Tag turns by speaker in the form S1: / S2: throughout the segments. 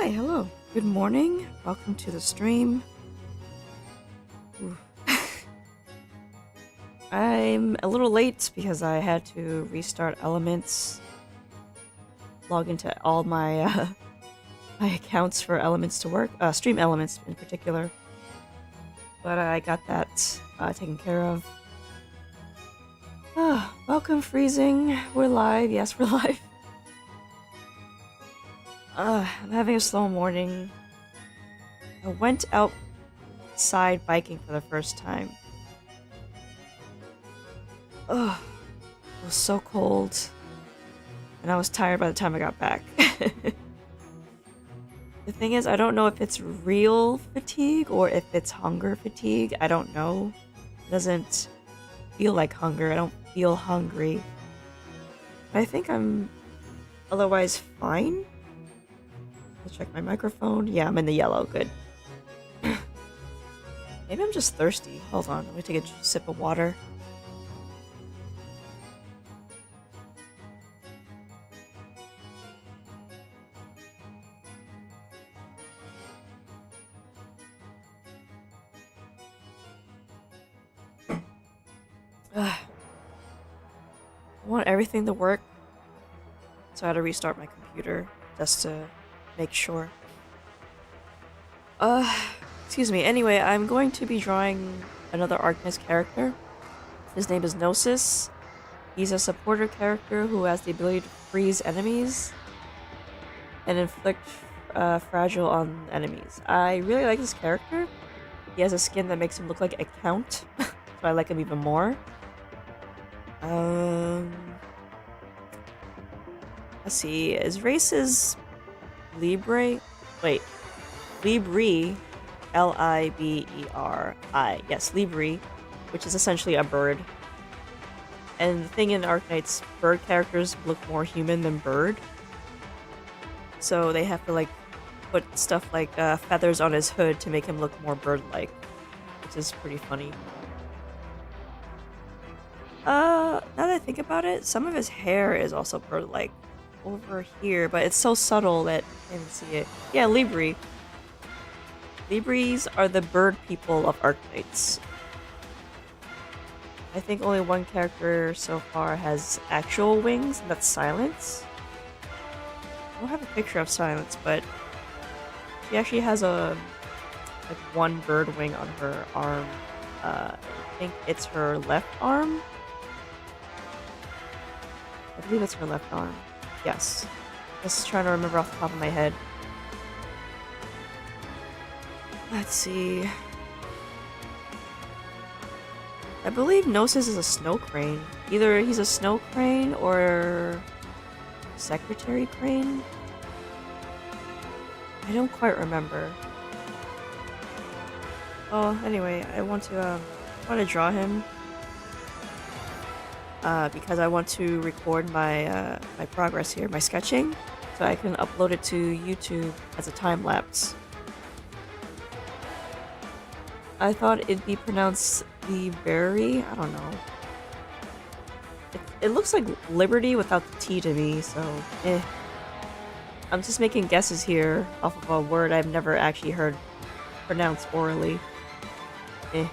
S1: Hi, hello. Good morning. Welcome to the stream. I'm a little late because I had to restart Elements, log into all my my accounts for Elements to work, Stream Elements in particular. But I got that taken care of. Welcome, Freezing. We're live. Yes, we're live. I'm having a slow morning. I went outside biking for the first time. Ugh, it was so cold. And I was tired by the time I got back. The thing is, I don't know if it's real fatigue or if it's hunger fatigue. I don't know. It doesn't feel like hunger. I don't feel hungry. But I think I'm otherwise fine. Let's check my microphone. Yeah, I'm in the yellow. Good. Maybe I'm just thirsty. Hold on. Let me take a sip of water. I want everything to work, so I had to restart my computer just to make sure. Excuse me. Anyway, I'm going to be drawing another Arknights character. His name is Gnosis. He's a supporter character who has the ability to freeze enemies and inflict fragile on enemies. I really like this character. He has a skin that makes him look like a count, so I like him even more. Let's see. His race is Libre. Wait, Libri, Liberi. Yes, Libri, which is essentially a bird. And the thing in Arknights, bird characters look more human than bird. So they have to like put stuff like feathers on his hood to make him look more bird-like, which is pretty funny. Now that I think about it, some of his hair is also bird-like over here, but it's so subtle that I can't see it. Yeah, Libri. Libris are the bird people of Arknights. I think only one character so far has actual wings, and that's Silence. I don't have a picture of Silence, but she actually has a like one bird wing on her arm. I think it's her left arm. I believe it's her left arm. Yes. Just trying to remember off the top of my head. Let's see. I believe Gnosis is a snow crane. Either he's a snow crane or secretary crane. I don't quite remember. Oh, anyway, I want to draw him. Because I want to record my my progress here, my sketching, so I can upload it to YouTube as a time lapse. I thought it'd be pronounced Liberty. I don't know. It looks like Liberty without the T to me, so eh. I'm just making guesses here off of a word I've never actually heard pronounced orally. Eh.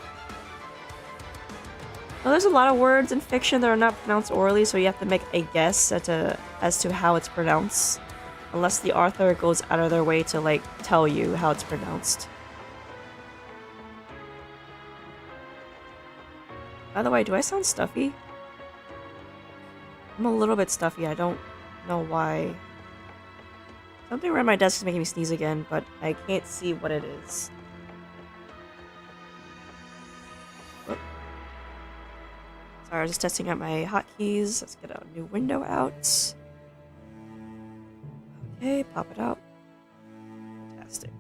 S1: Well, there's a lot of words in fiction that are not pronounced orally, so you have to make a guess as to how it's pronounced. Unless the author goes out of their way to, like, tell you how it's pronounced. By the way, do I sound stuffy? I'm a little bit stuffy, I don't know why. Something around my desk is making me sneeze again, but I can't see what it is. Sorry, I was just testing out my hotkeys. Let's get a new window out. Okay, pop it out. Fantastic.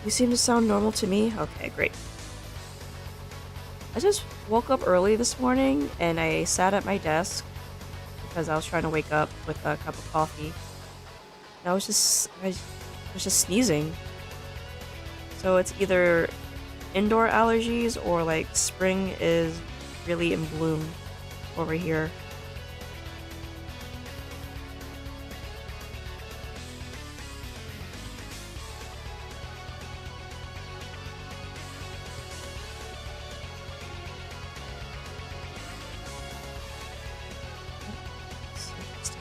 S1: You seem to sound normal to me. Okay, great. I just woke up early this morning and I sat at my desk because I was trying to wake up with a cup of coffee. And I was just sneezing. So it's either indoor allergies or like spring is really in bloom over here. That's interesting.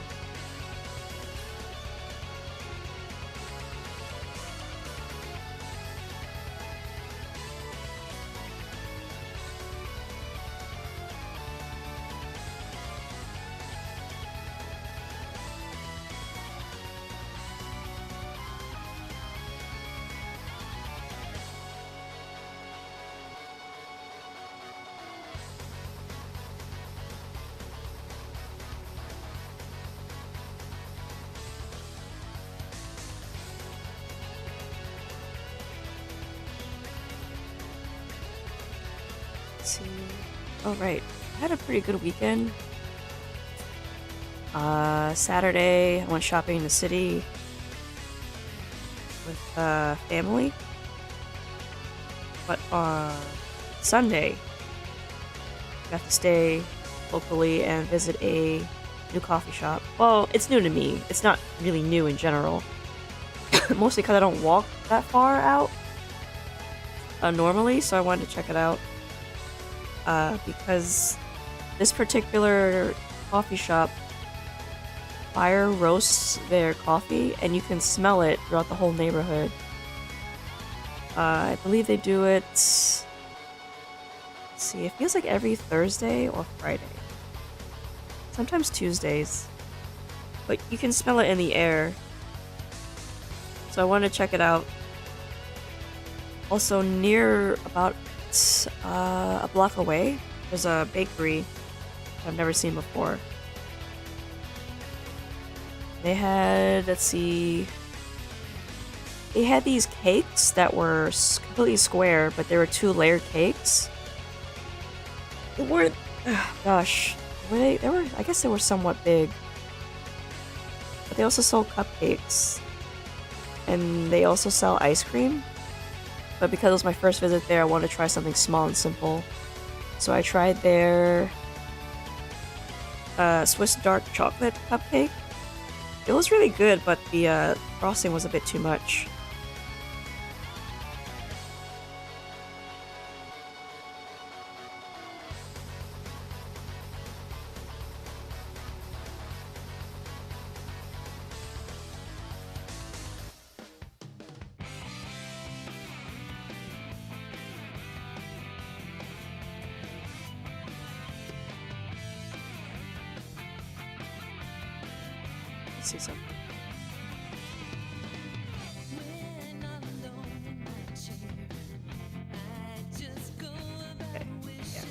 S1: Let's see. Oh, right. I had a pretty good weekend. Saturday, I went shopping in the city with family. But Sunday, I got to stay locally and visit a new coffee shop. Well, it's new to me. It's not really new in general. Mostly because I don't walk that far out normally, so I wanted to check it out. Because this particular coffee shop fire roasts their coffee and you can smell it throughout the whole neighborhood. I believe they do it, let's see, it feels like every Thursday or Friday. Sometimes Tuesdays. But you can smell it in the air. So I wanted to check it out. Also near about a block away, there's a bakery I've never seen before. They had, let's see, they had these cakes that were completely square, but they were 2-layered cakes. They weren't, gosh, were they? They were, I guess they were somewhat big. But they also sold cupcakes. And they also sell ice cream. But because it was my first visit there, I wanted to try something small and simple. So I tried their Swiss dark chocolate cupcake. It was really good, but the frosting was a bit too much. Let's see something. Okay, yeah.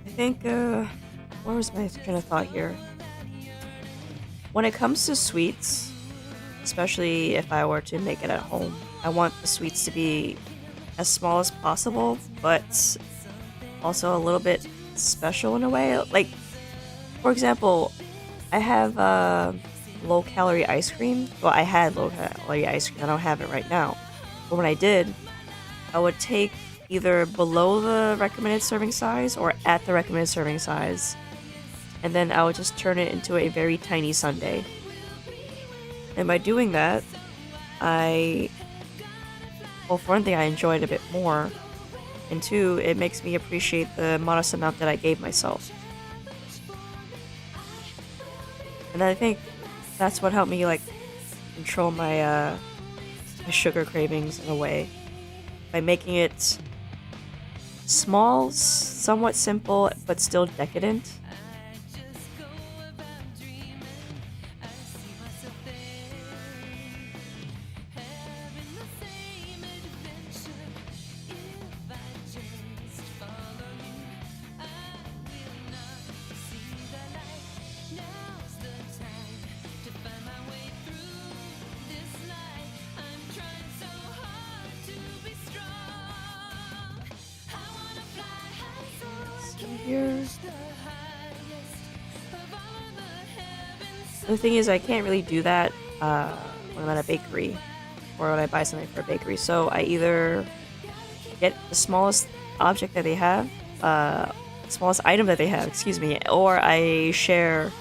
S1: I think, where was my train of thought here? When it comes to sweets, especially if I were to make it at home, I want the sweets to be as small as possible, but also a little bit special in a way. Like, for example, I have low-calorie ice cream. Well, I had low-calorie ice cream. I don't have it right now. But when I did, I would take either below the recommended serving size or at the recommended serving size. And then I would just turn it into a very tiny sundae. And by doing that, well, for one thing, I enjoyed it a bit more. And two, it makes me appreciate the modest amount that I gave myself. And I think that's what helped me, like, control my sugar cravings in a way. By making it small, somewhat simple, but still decadent. The thing is, I can't really do that when I'm at a bakery or when I buy something for a bakery. So I either get the smallest object that they have, smallest item that they have, excuse me, or I share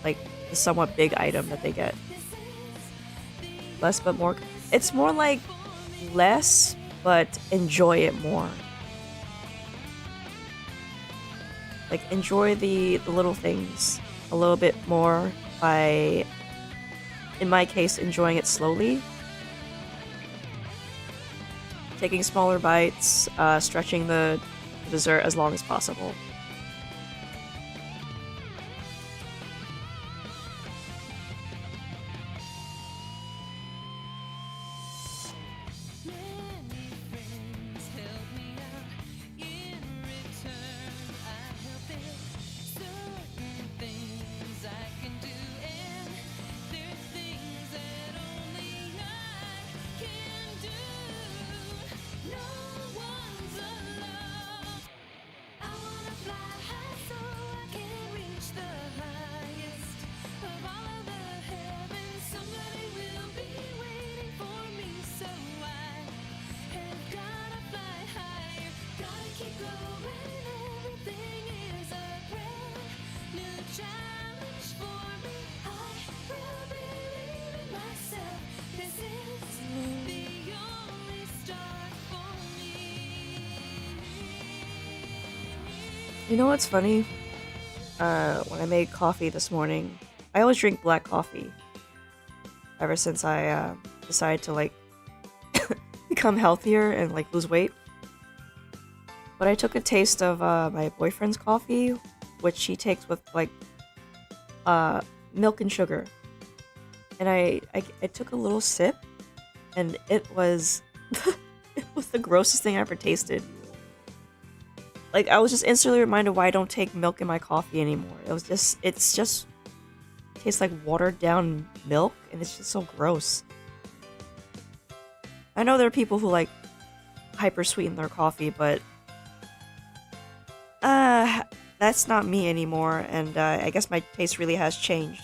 S1: like the somewhat big item that they get. Less but more. It's more like less, but enjoy it more. Like enjoy the little things a little bit more by, in my case, enjoying it slowly. Taking smaller bites, stretching the dessert as long as possible. You know what's funny? When I made coffee this morning, I always drink black coffee. Ever since I decided to like become healthier and like lose weight. But I took a taste of my boyfriend's coffee, which he takes with like milk and sugar. And I took a little sip, and it was it was the grossest thing I ever tasted. Like, I was just instantly reminded why I don't take milk in my coffee anymore. It's just tastes like watered down milk, and it's just so gross. I know there are people who like hyper sweeten their coffee, but that's not me anymore, and I guess my taste really has changed.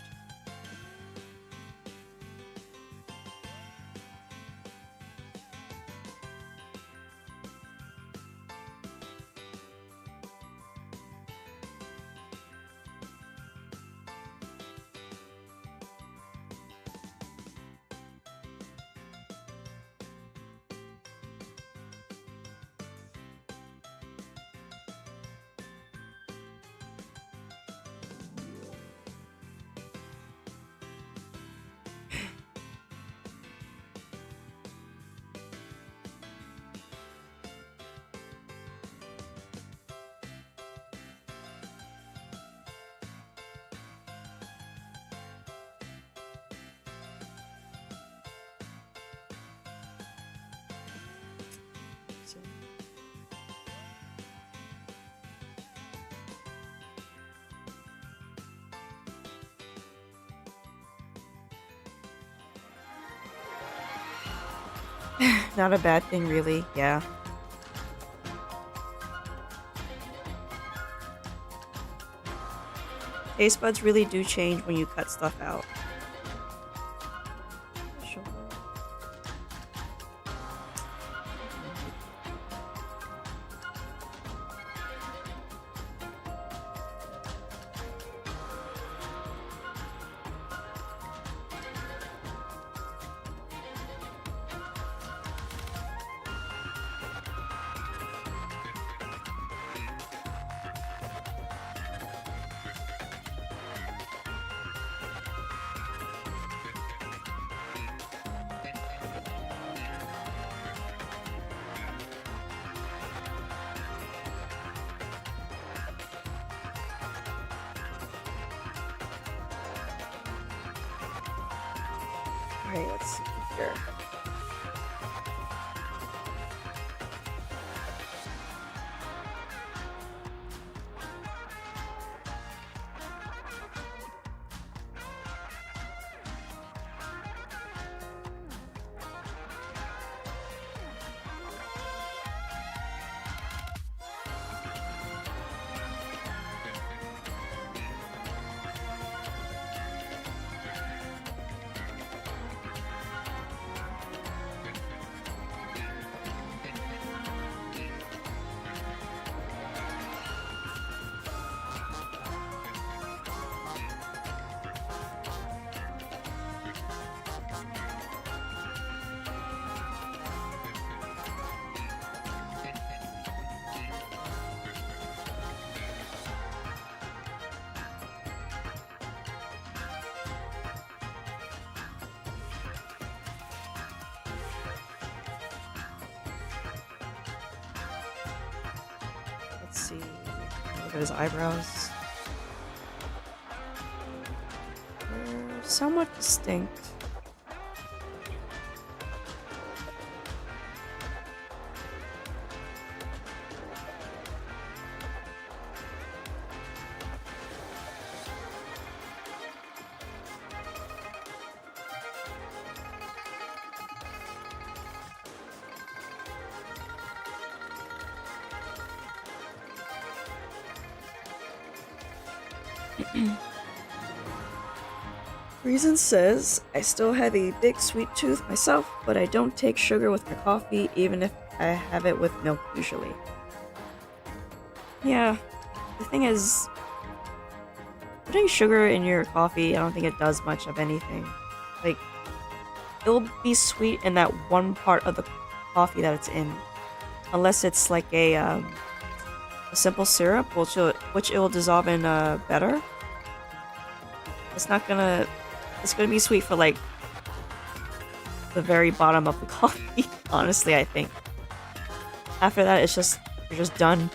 S1: Not a bad thing, really. Yeah. Taste buds really do change when you cut stuff out. Sure. Alright, let's see here. see. Look at his eyebrows. They're somewhat distinct. Reason says, I still have a big sweet tooth myself, but I don't take sugar with my coffee, even if I have it with milk usually. Yeah, the thing is, putting sugar in your coffee, I don't think it does much of anything. Like, it'll be sweet in that one part of the coffee that it's in. Unless it's like a simple syrup, which it will dissolve in better. It's gonna be sweet for like the very bottom of the coffee, honestly, I think. After that, you're just done.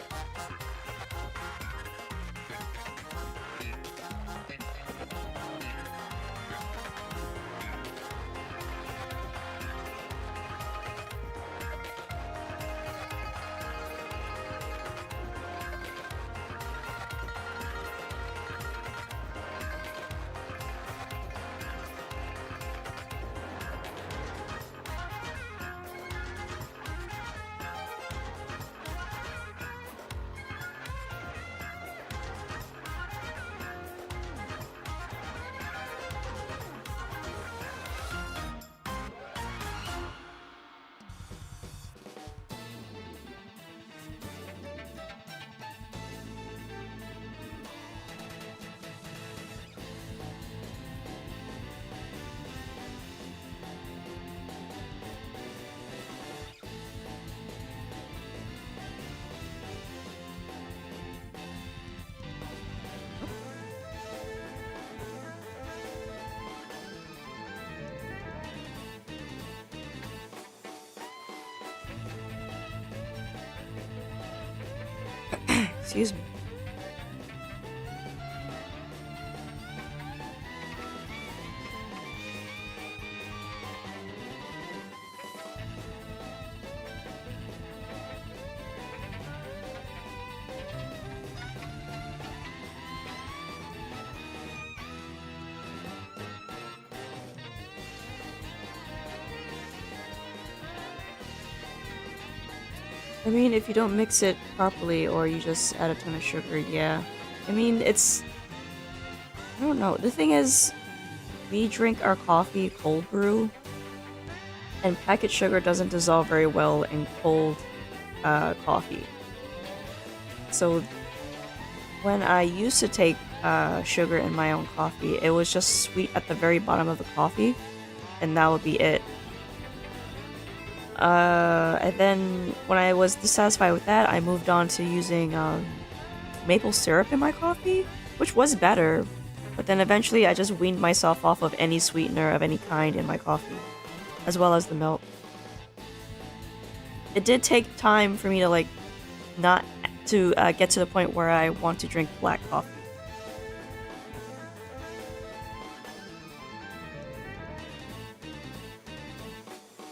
S1: Excuse me. I mean, if you don't mix it properly or you just add a ton of sugar, yeah. I mean, I don't know. The thing is, we drink our coffee cold brew, and packet sugar doesn't dissolve very well in cold coffee. So, when I used to take sugar in my own coffee, it was just sweet at the very bottom of the coffee, and that would be it. And then when I was dissatisfied with that, I moved on to using maple syrup in my coffee, which was better. But then eventually I just weaned myself off of any sweetener of any kind in my coffee, as well as the milk. It did take time for me to get to the point where I want to drink black coffee.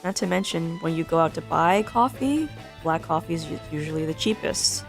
S1: Not to mention, when you go out to buy coffee, black coffee is usually the cheapest.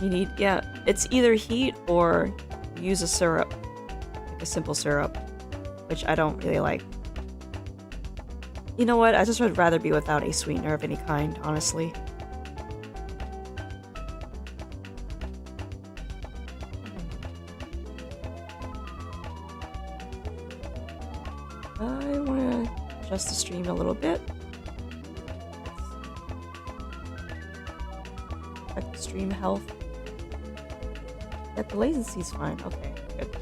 S1: You need, yeah, it's either heat or use a syrup, like a simple syrup, which I don't really like. You know what? I just would rather be without a sweetener of any kind, honestly. I want to adjust the stream a little bit. Check the stream health. Yep, the latency's fine. Okay, good.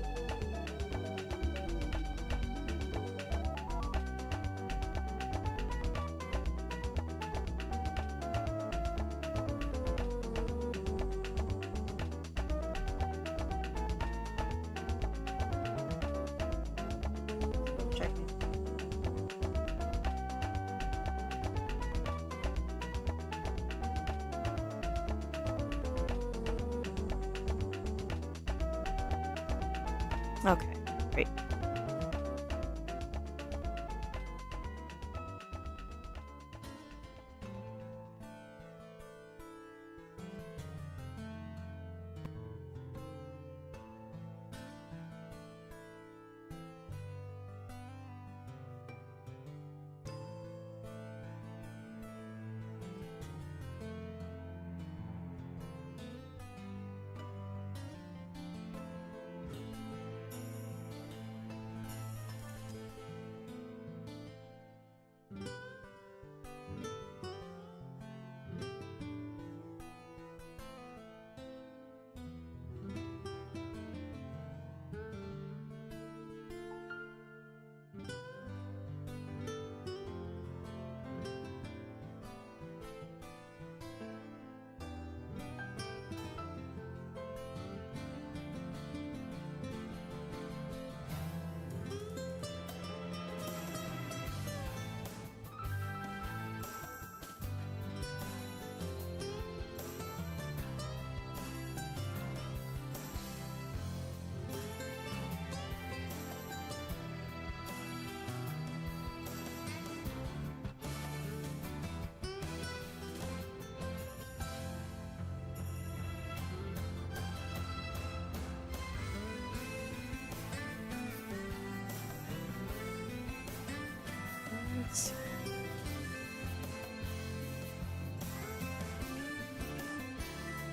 S1: Okay, great.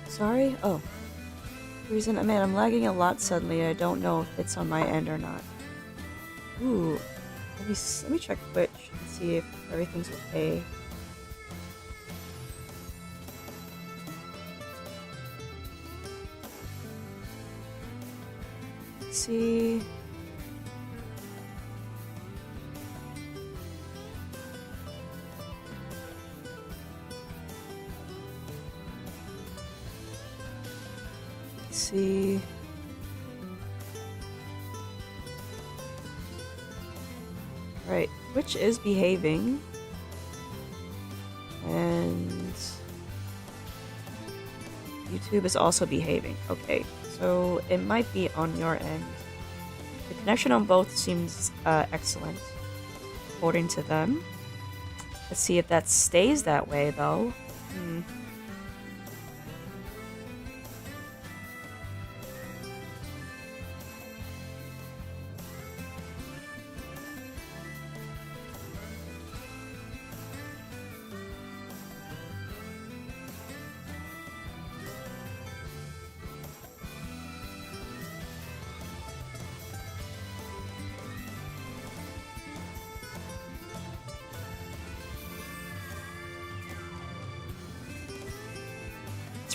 S1: Sorry? Oh. Reason, man, I'm lagging a lot suddenly. I don't know if it's on my end or not. Ooh. Let me check Twitch and see if everything's okay. Let's see. See. Right, Twitch is behaving. And YouTube is also behaving. Okay, so it might be on your end. The connection on both seems excellent, according to them. Let's see if that stays that way, though.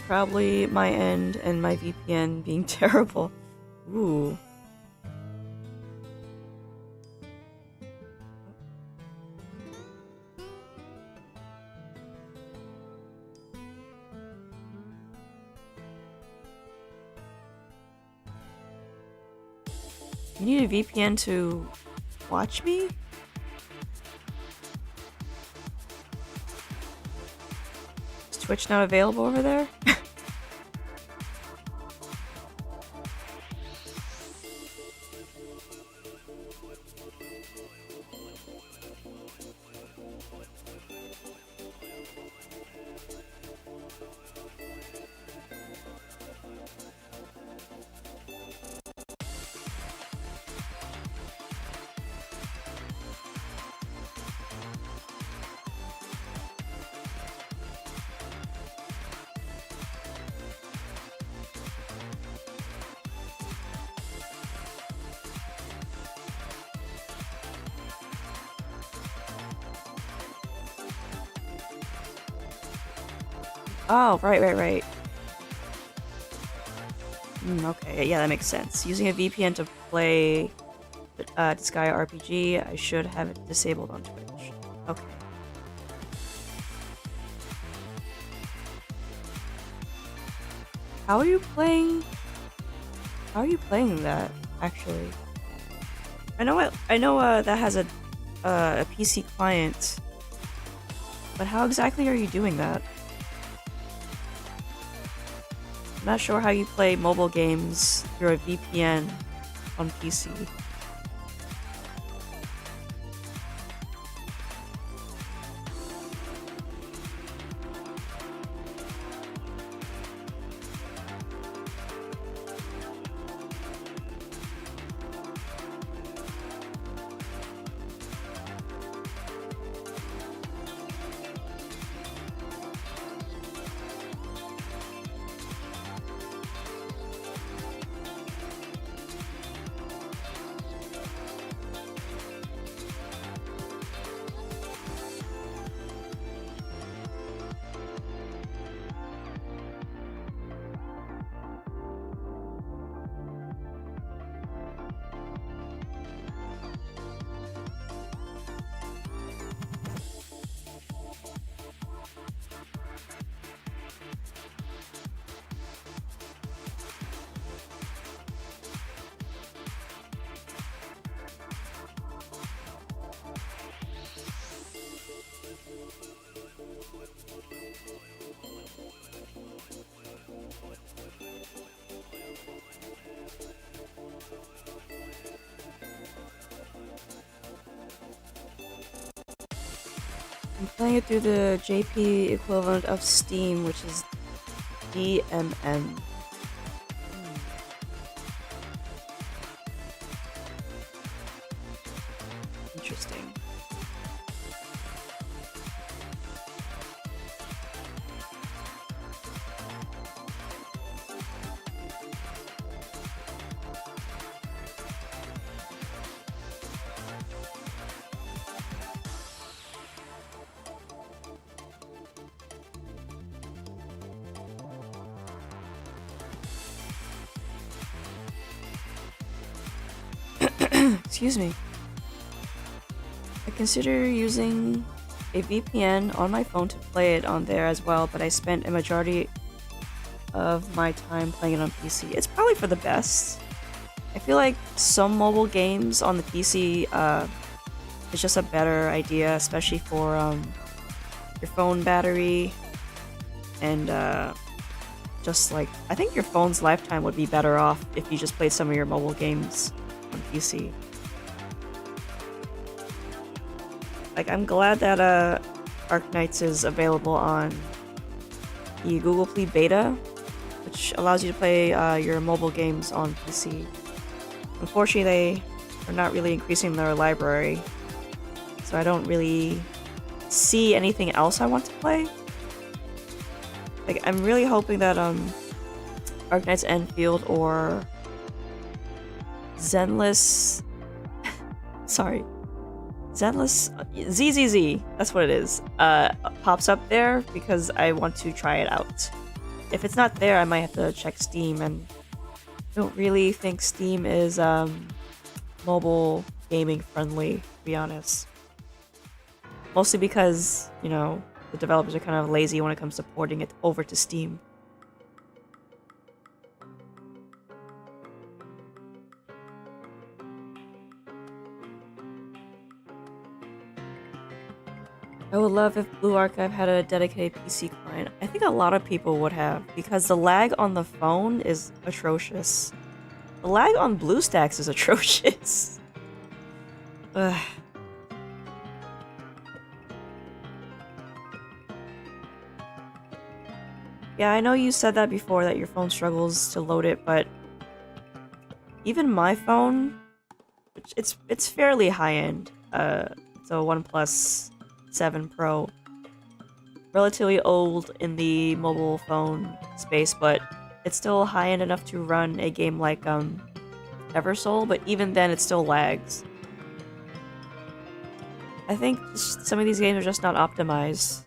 S1: Probably my end and my VPN being terrible. Ooh. You need a VPN to watch me? Is Twitch not available over there? Oh, right. Okay, yeah, that makes sense. Using a VPN to play Sky RPG, I should have it disabled on Twitch. Okay. How are you playing? How are you playing that? Actually, I know that has a PC client, but how exactly are you doing that? I'm not sure how you play mobile games through a VPN on PC. I'm playing it through the JP equivalent of Steam, which is DMM. Interesting. Excuse me. I consider using a VPN on my phone to play it on there as well, but I spent a majority of my time playing it on PC. It's probably for the best. I feel like some mobile games on the PC is just a better idea, especially for your phone battery and just like I think your phone's lifetime would be better off if you just played some of your mobile games on PC. Like, I'm glad that Arknights is available on the Google Play Beta, which allows you to play your mobile games on PC. Unfortunately, they are not really increasing their library, so I don't really see anything else I want to play. Like, I'm really hoping that Arknights Enfield or Zenless sorry, Zenless ZZZ, that's what it is, pops up there because I want to try it out. If it's not there, I might have to check Steam, and I don't really think Steam is mobile gaming friendly, to be honest. Mostly because, you know, the developers are kind of lazy when it comes to porting it over to Steam. I would love if Blue Archive had a dedicated PC client. I think a lot of people would have, because the lag on the phone is atrocious. The lag on BlueStacks is atrocious. Ugh. Yeah, I know you said that before, that your phone struggles to load it, but even my phone, it's fairly high-end. It's a OnePlus 7 Pro. Relatively old in the mobile phone space, but it's still high-end enough to run a game like Eversoul, but even then it still lags. I think some of these games are just not optimized.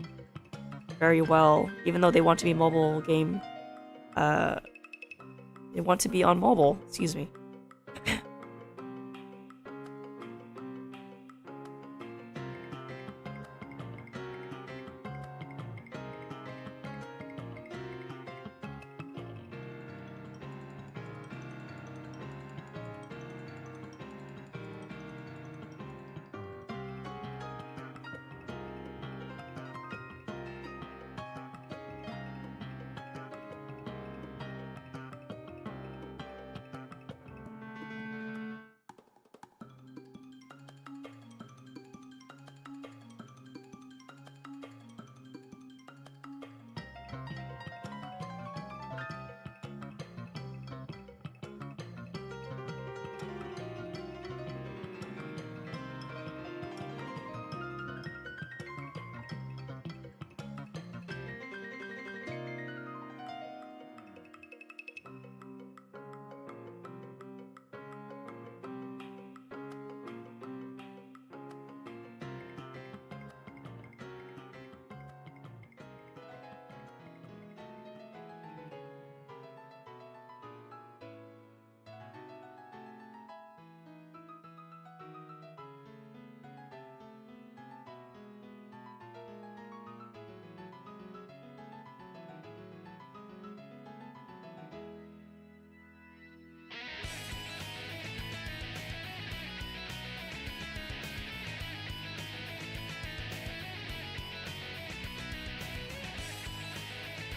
S1: very well, even though they want to be mobile game. They want to be on mobile. Excuse me.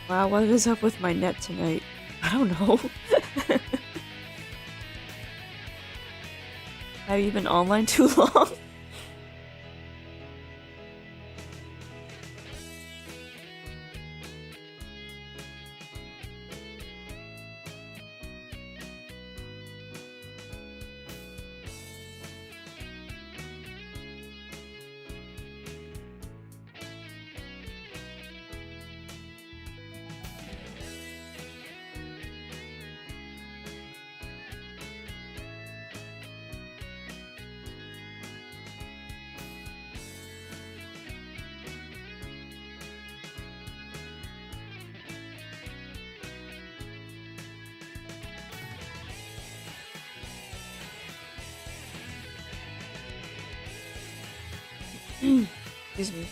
S1: Wow, what is up with my net tonight? I don't know. Have you been online too long? Excuse me.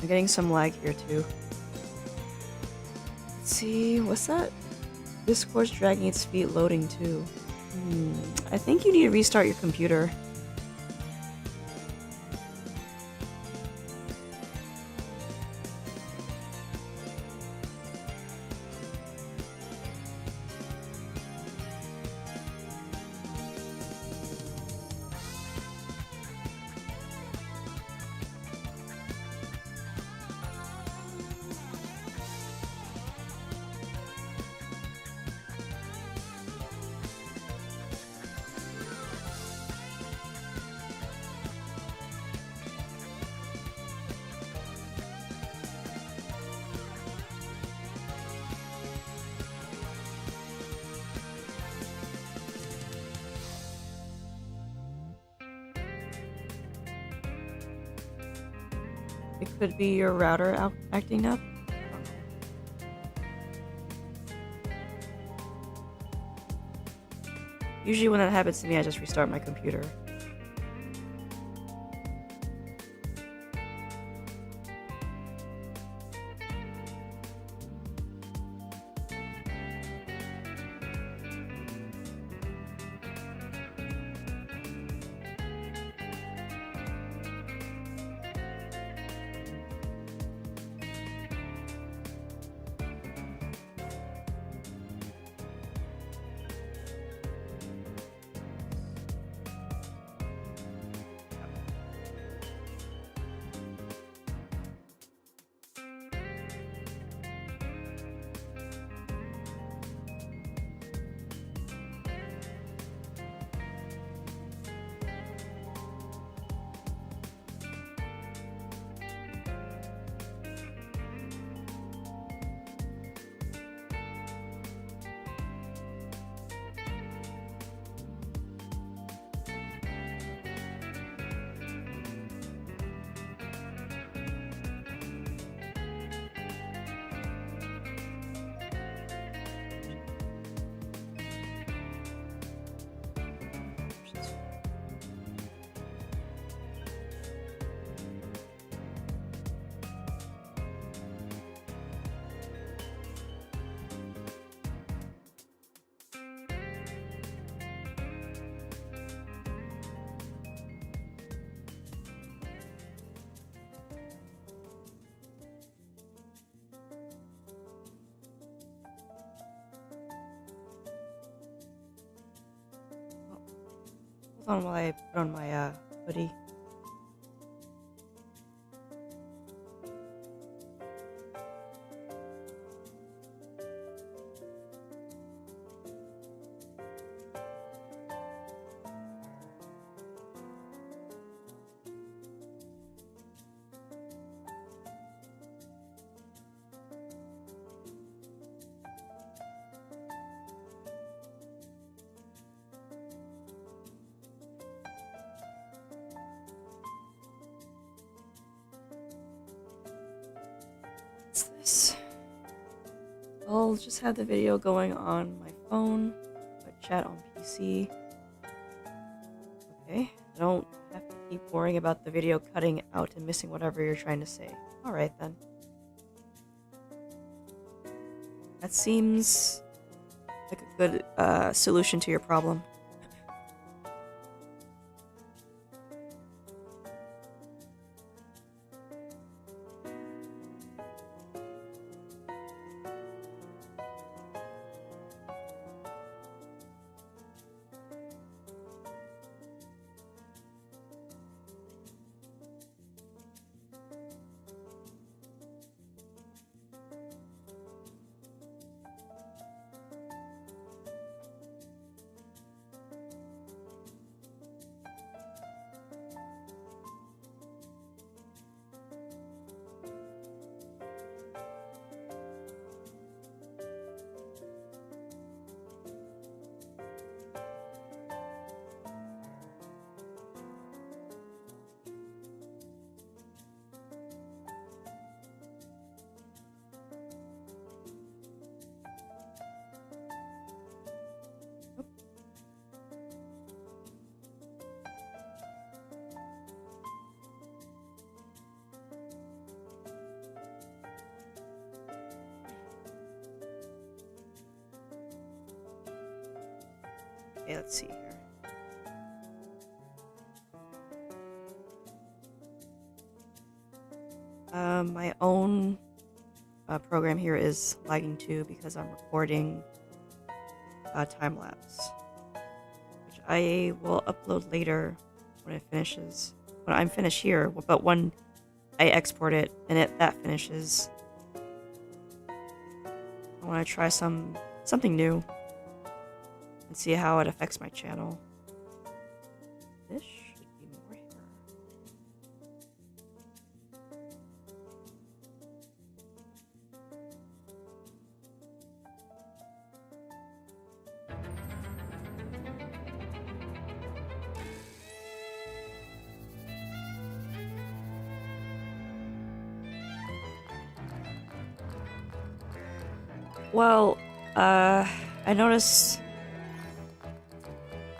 S1: I'm getting some lag here too. Let's see, what's that? Discord's dragging its feet loading too. I think you need to restart your computer. It could be your router acting up. Usually when that happens to me, I just restart my computer. Hold on while I put on my hoodie. I'll just have the video going on my phone, but chat on PC. Okay, I don't have to keep worrying about the video cutting out and missing whatever you're trying to say. Alright then. That seems like a good solution to your problem. Okay, let's see here. My own program here is lagging too because I'm recording time lapse, which I will upload later when it finishes. When I'm finished here, but when I export it and that finishes, I want to try something new and see how it affects my channel. This should be more hair. Well, I noticed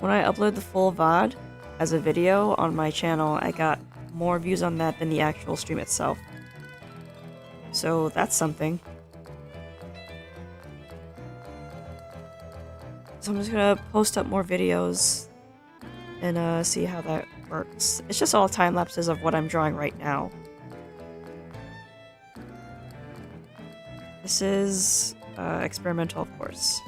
S1: when I upload the full VOD as a video on my channel, I got more views on that than the actual stream itself. So that's something. So I'm just gonna post up more videos and see how that works. It's just all time lapses of what I'm drawing right now. This is experimental, of course.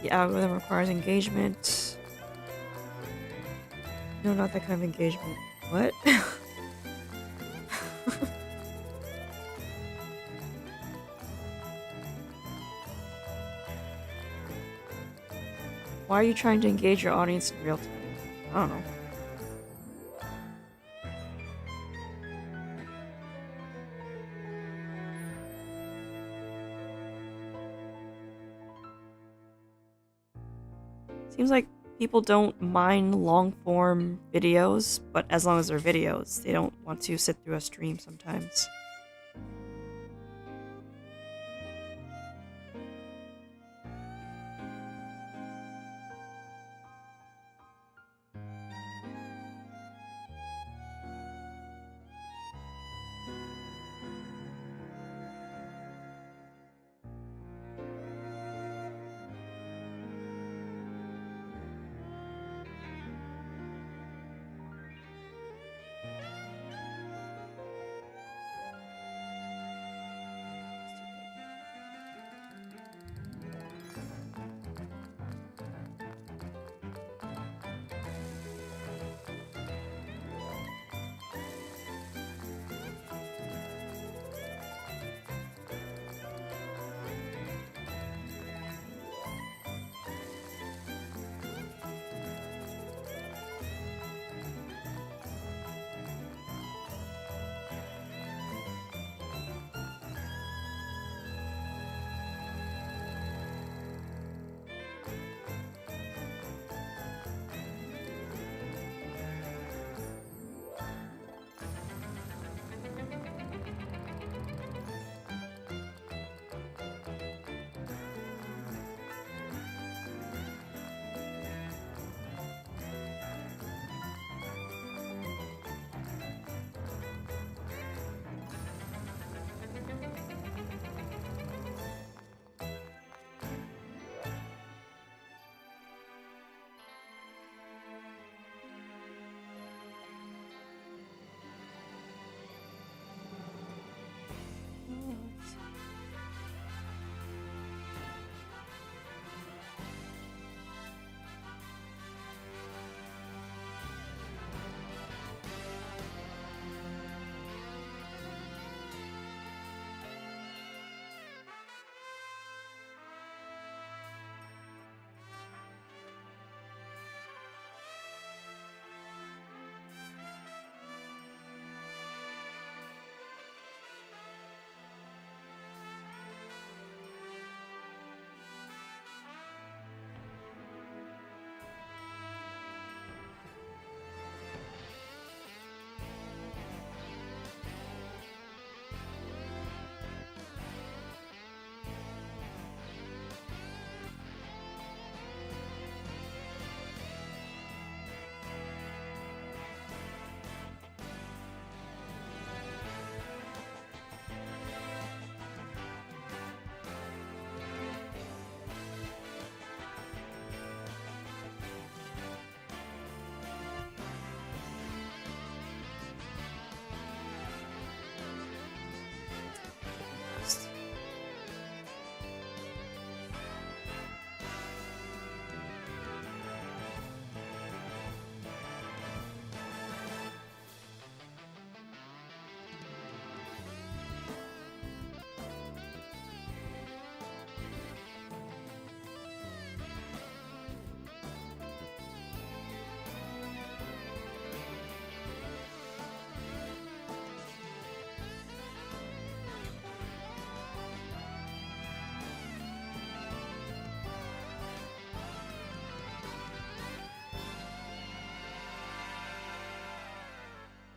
S1: The algorithm requires engagement. No, not that kind of engagement. What? Why are you trying to engage your audience in real time? I don't know. Seems like people don't mind long-form videos, but as long as they're videos, they don't want to sit through a stream sometimes.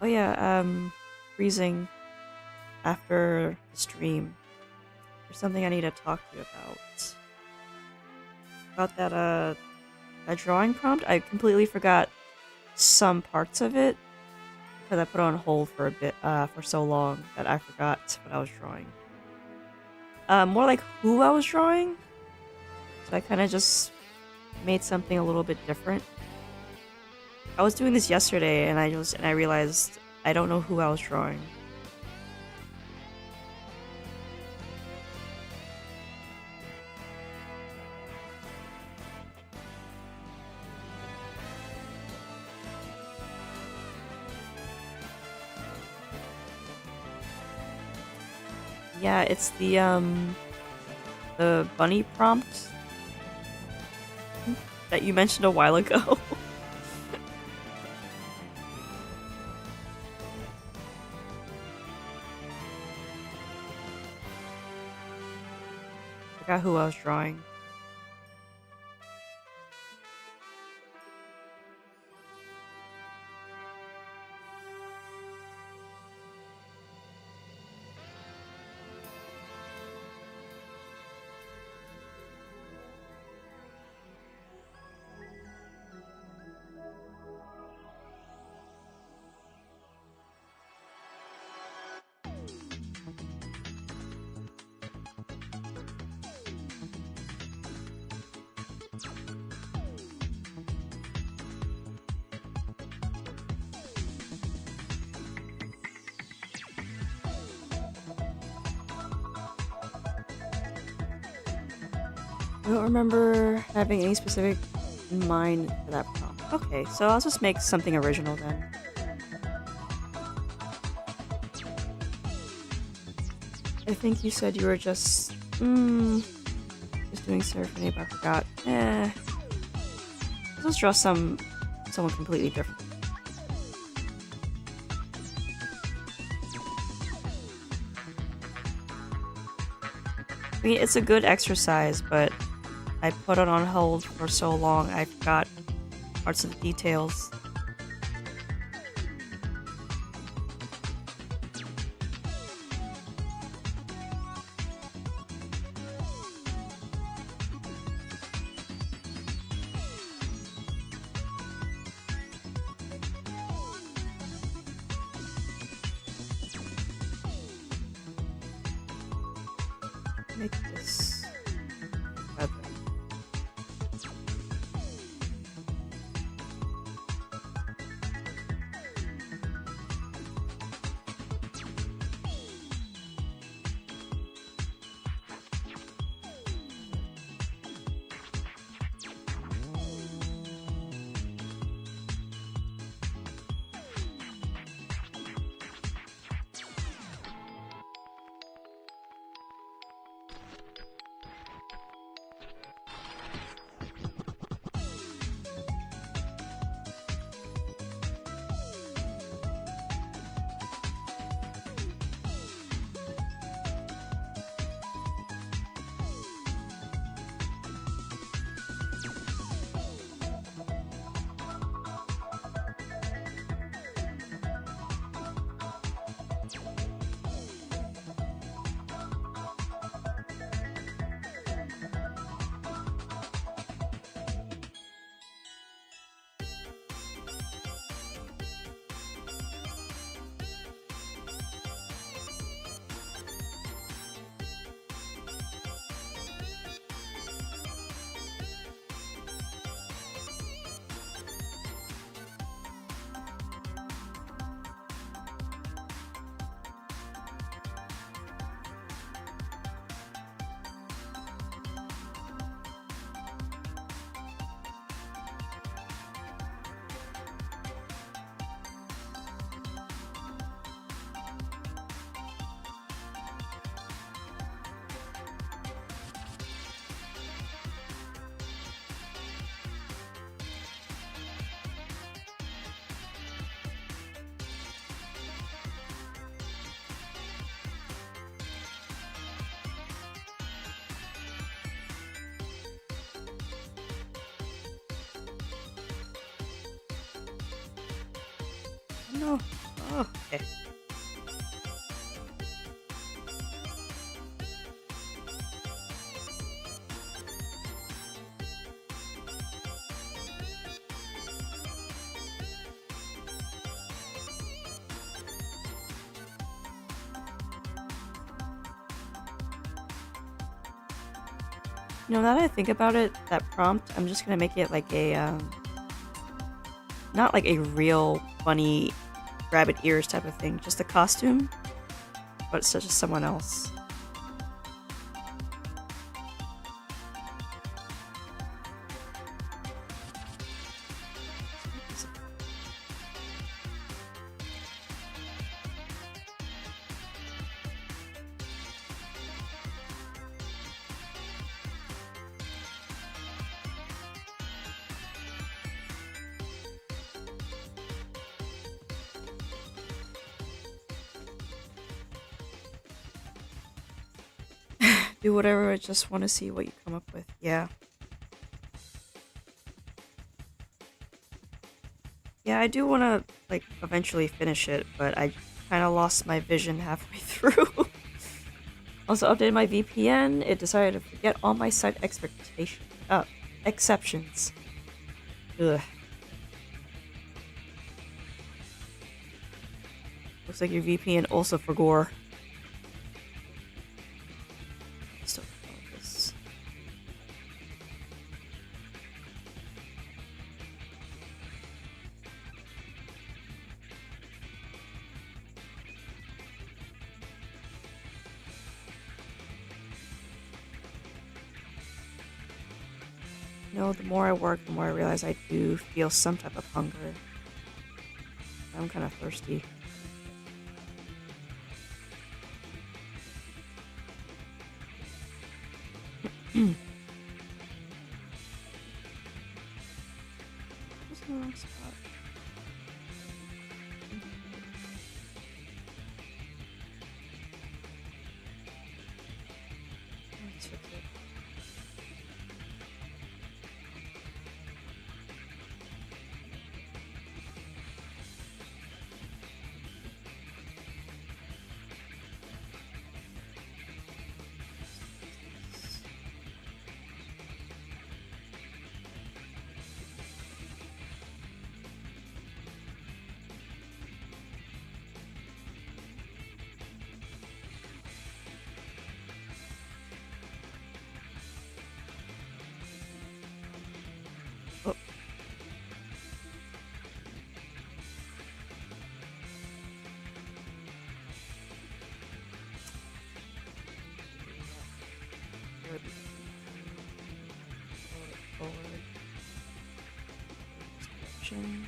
S1: Oh yeah, freezing after the stream. There's something I need to talk to you about. About that drawing prompt. I completely forgot some parts of it because I put it on hold for a bit, for so long that I forgot what I was drawing. More like who I was drawing. So I kind of just made something a little bit different. I was doing this yesterday, and I realized I don't know who I was drawing. Yeah, it's the bunny prompt that you mentioned a while ago. Forgot who I was drawing. I don't remember having any specific in mind for that prompt. Okay, so I'll just make something original then. I think you said you were just doing surfing, but I forgot. Let's draw someone completely different. I mean, it's a good exercise, but I put it on hold for so long I forgot parts of the details. Make this feather. No. Oh, okay. You know, now that I think about it, that prompt, I'm just gonna make it like a, not like a real funny rabbit ears type of thing, just a costume, but it's just someone else. Do whatever, I just want to see what you come up with. Yeah. Yeah, I do want to, like, eventually finish it, but I kind of lost my vision halfway through. Also updated my VPN. It decided to forget all my site exceptions. Ugh. Looks like your VPN also forgot. Still this. You know, the more I work, the more I realize I do feel some type of hunger. I'm kind of thirsty. What's the wrong spot? Let's fix it. Oh. Forward. Description.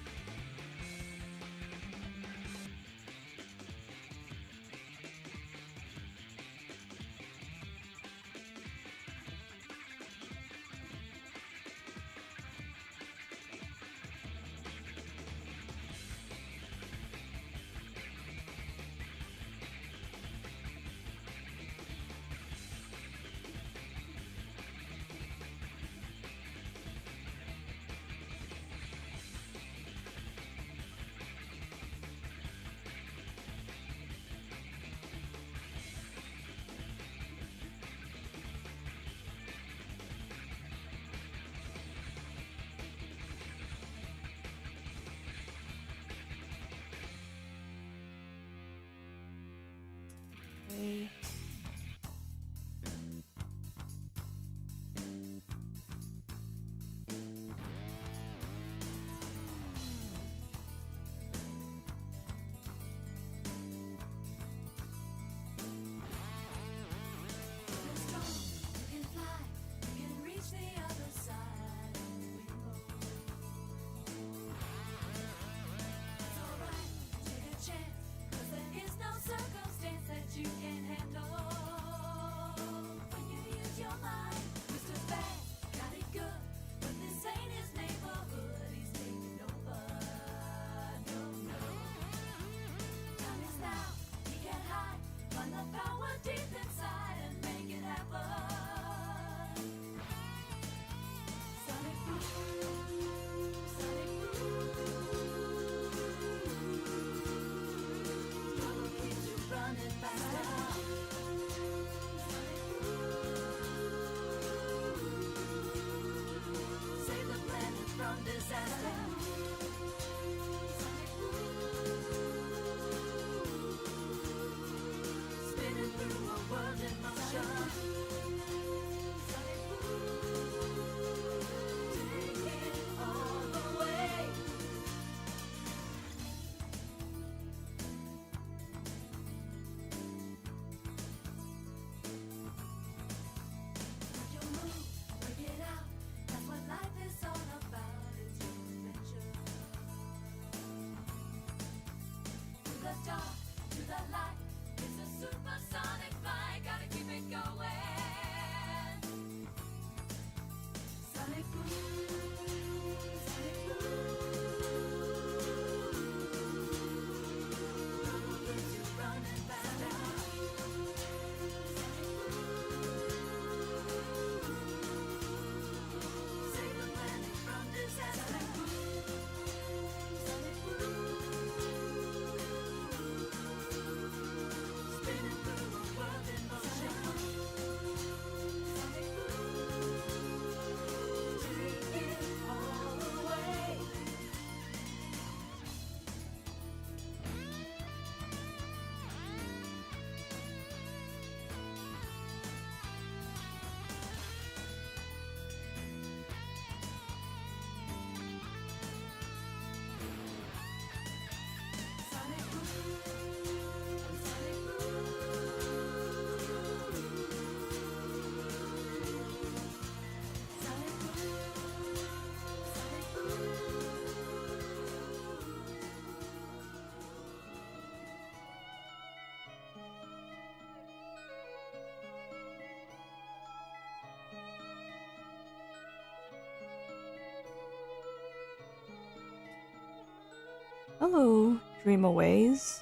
S1: Hello, Dreamaways.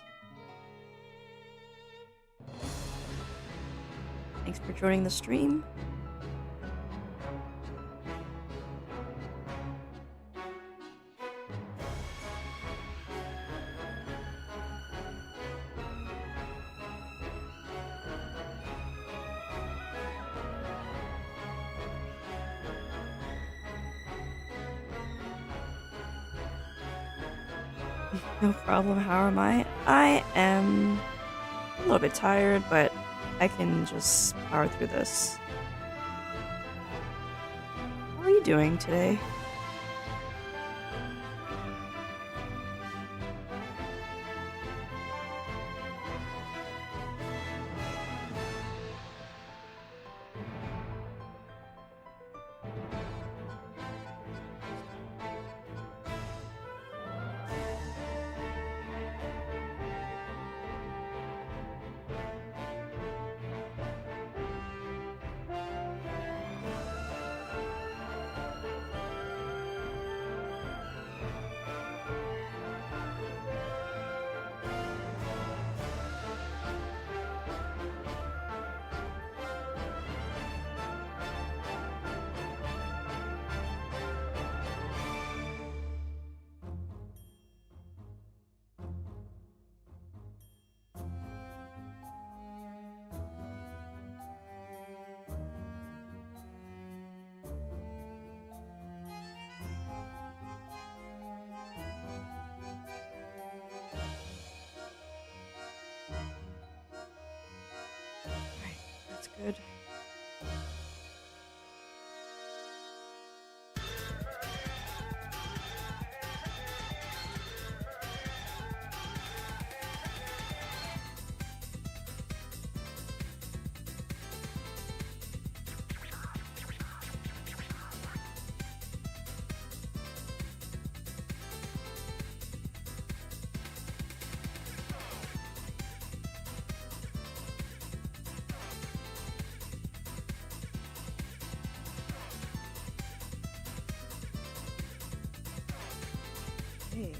S1: Thanks for joining the stream. No problem, how am I? I am a little bit tired, but I can just power through this. How are you doing today? That's good. Hey.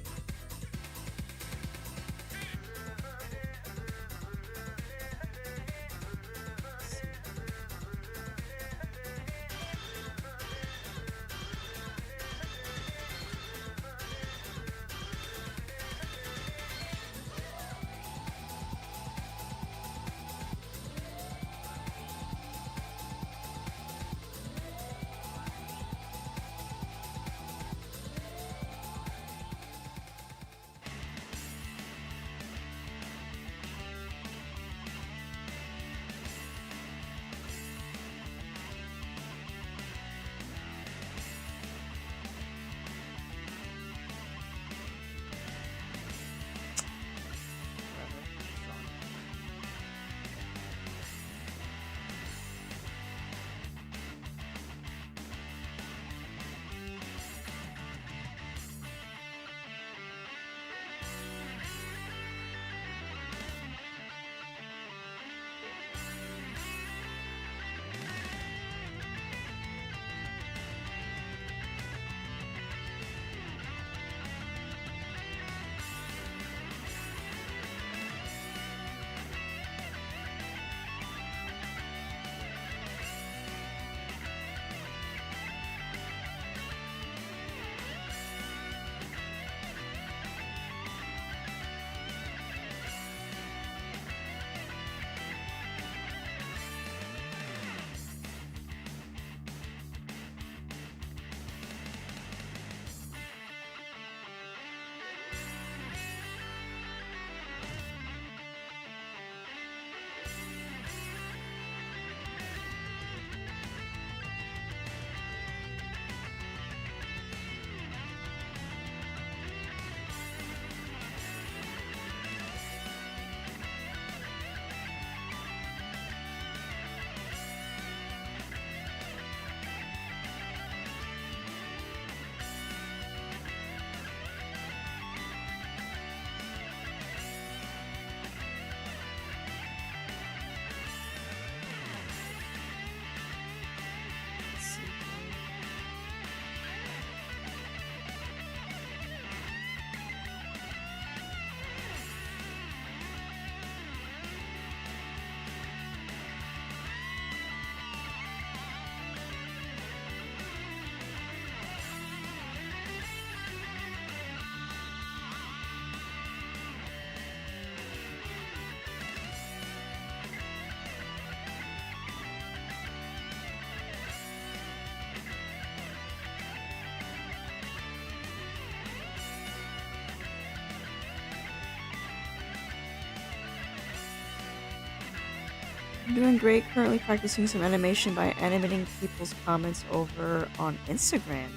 S1: I'm doing great. Currently practicing some animation by animating people's comments over on Instagram.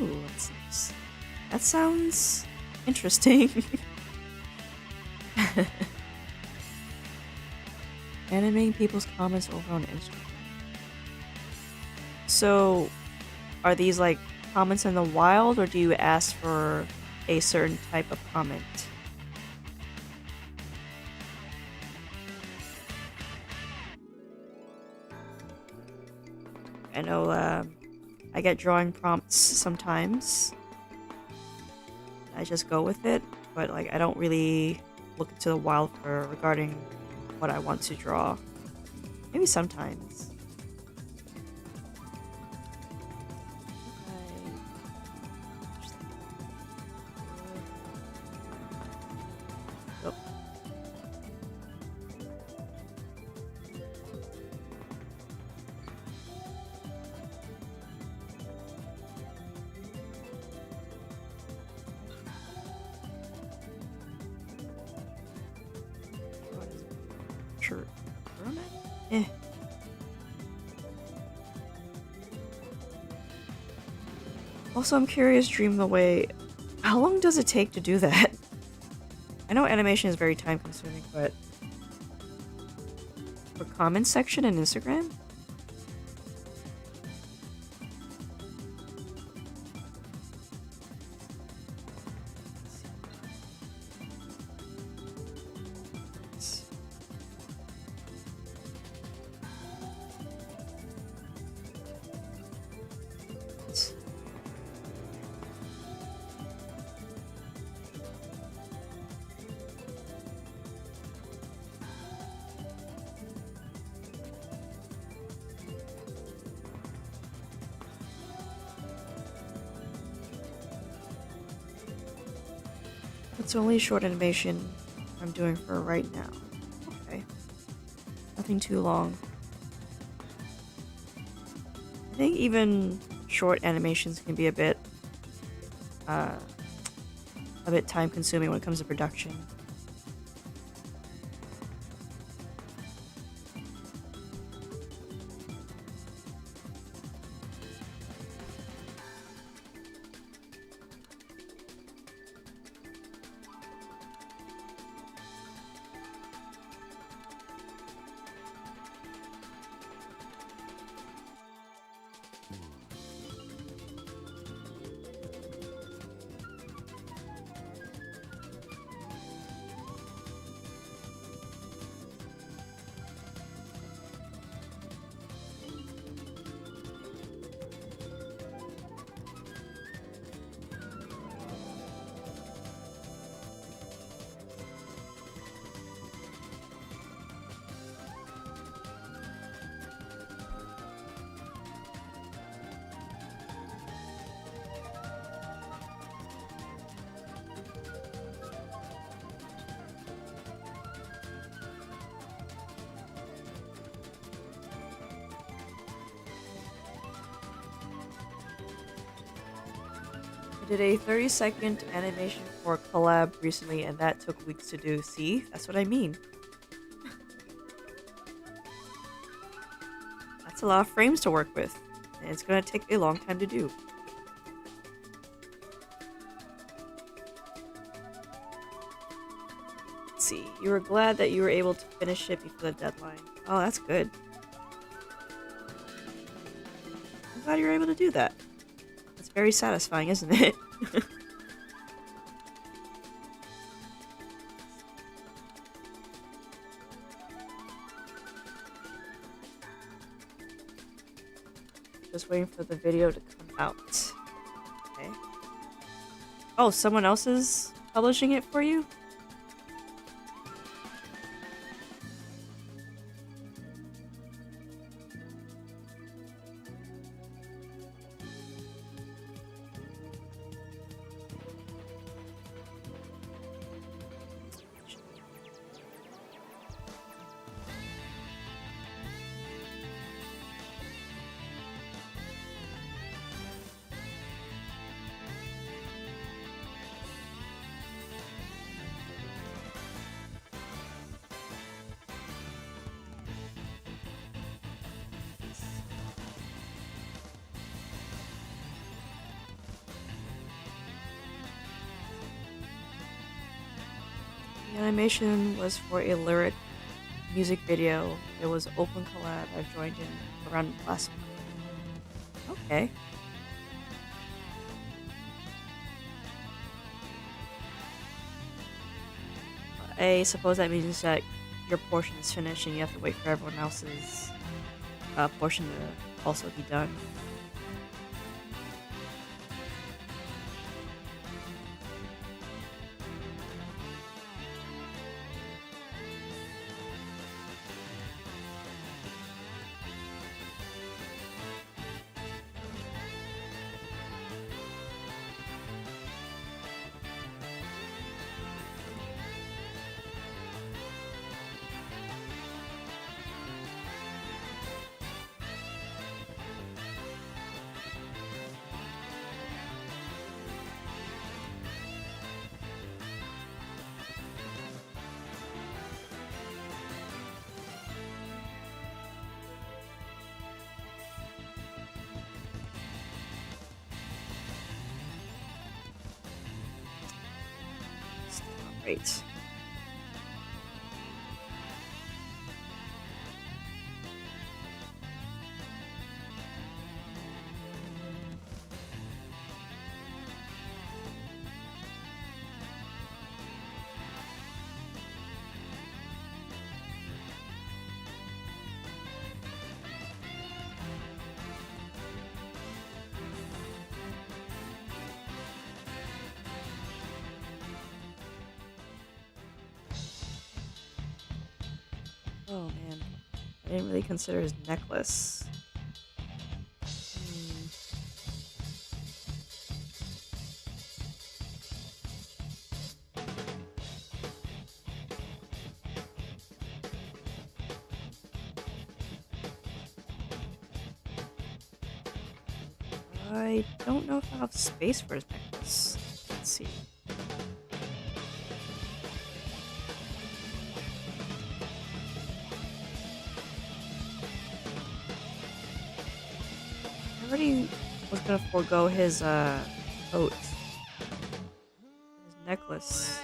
S1: Ooh, that sounds interesting. Animating people's comments over on Instagram. So, are these like comments in the wild, or do you ask for a certain type of comment? I know I get drawing prompts sometimes. I just go with it, but like I don't really look into the wild for regarding what I want to draw. Maybe sometimes. Oh. Sure. Eh. Also, I'm curious, Dream Away, how long does it take to do that? I know animation is very time consuming, but for comment section in Instagram? It's only short animation I'm doing for right now. Okay. Nothing too long. I think even short animations can be a bit time consuming when it comes to production. I did a 30-second animation for a collab recently, and that took weeks to do. See? That's what I mean. That's a lot of frames to work with, and it's gonna take a long time to do. Let's see. You were glad that you were able to finish it before the deadline. Oh, that's good. I'm glad you were able to do that. It's very satisfying, isn't it? Just waiting for the video to come out. Okay. Oh, someone else is publishing it for you? The animation was for a lyric music video. It was open collab. I joined in around last month. Okay. I suppose that means that your portion is finished and you have to wait for everyone else's portion to also be done. Great. Oh man, I didn't really consider his necklace. I don't know if I have space for his necklace. Let's see. I already was gonna forego his coat. His necklace.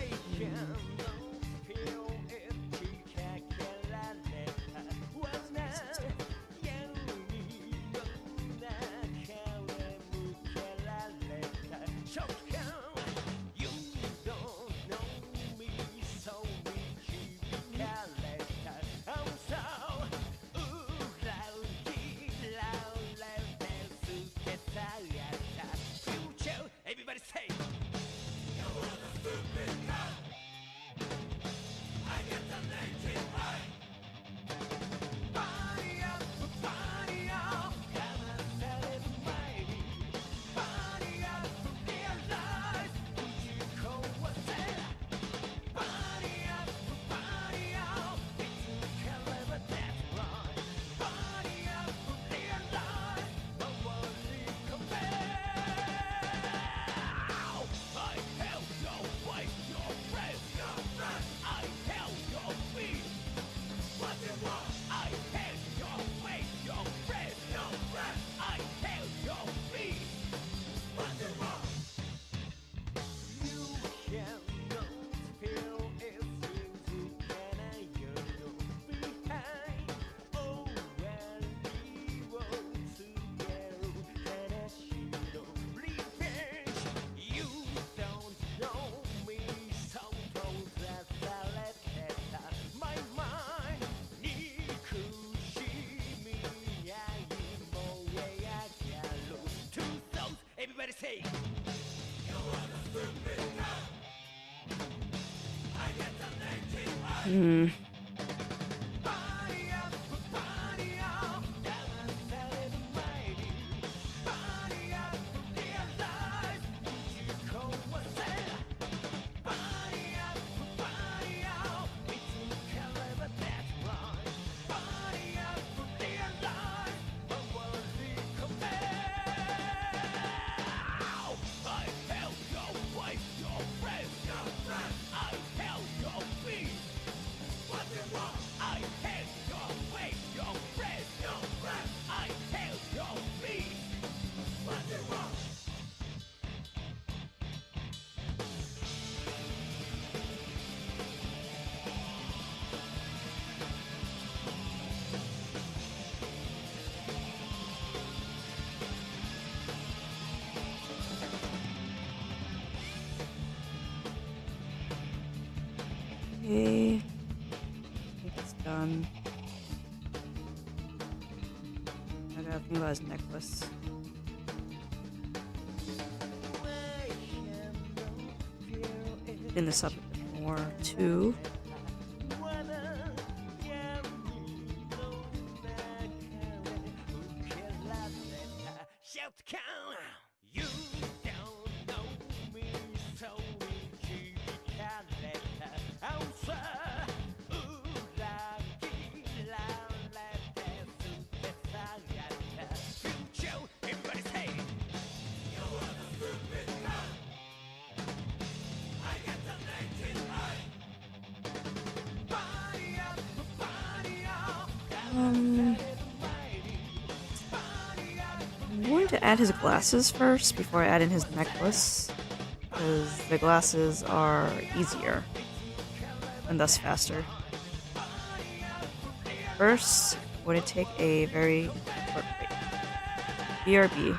S1: Hmm. Okay. I think it's done. I gotta think about his necklace. Clean this up a bit more too. I'm going to add his glasses first before I add in his necklace, because the glasses are easier and thus faster. First, I'm going to take a very short break. BRB.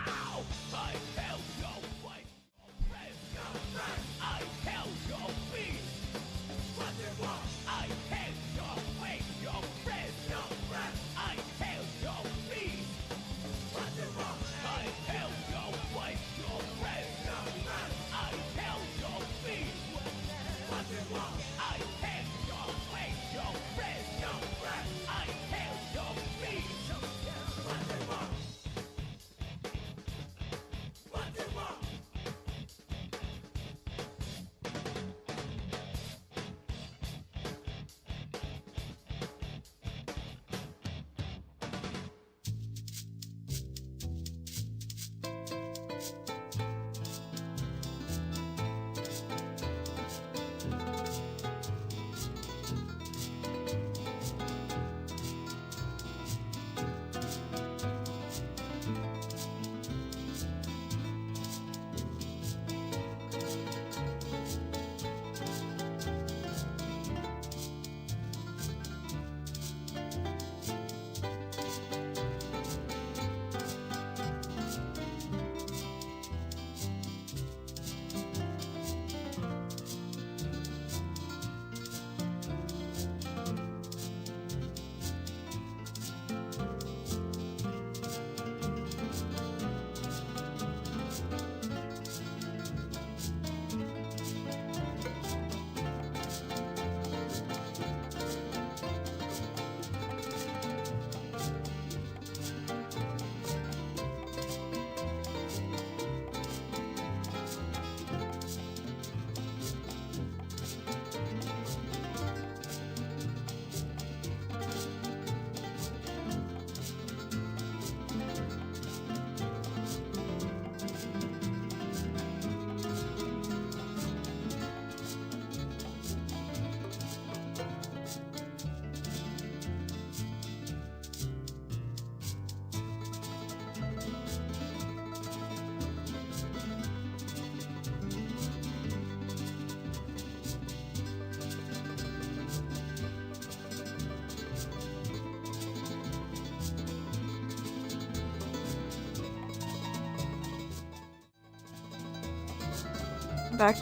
S1: Back.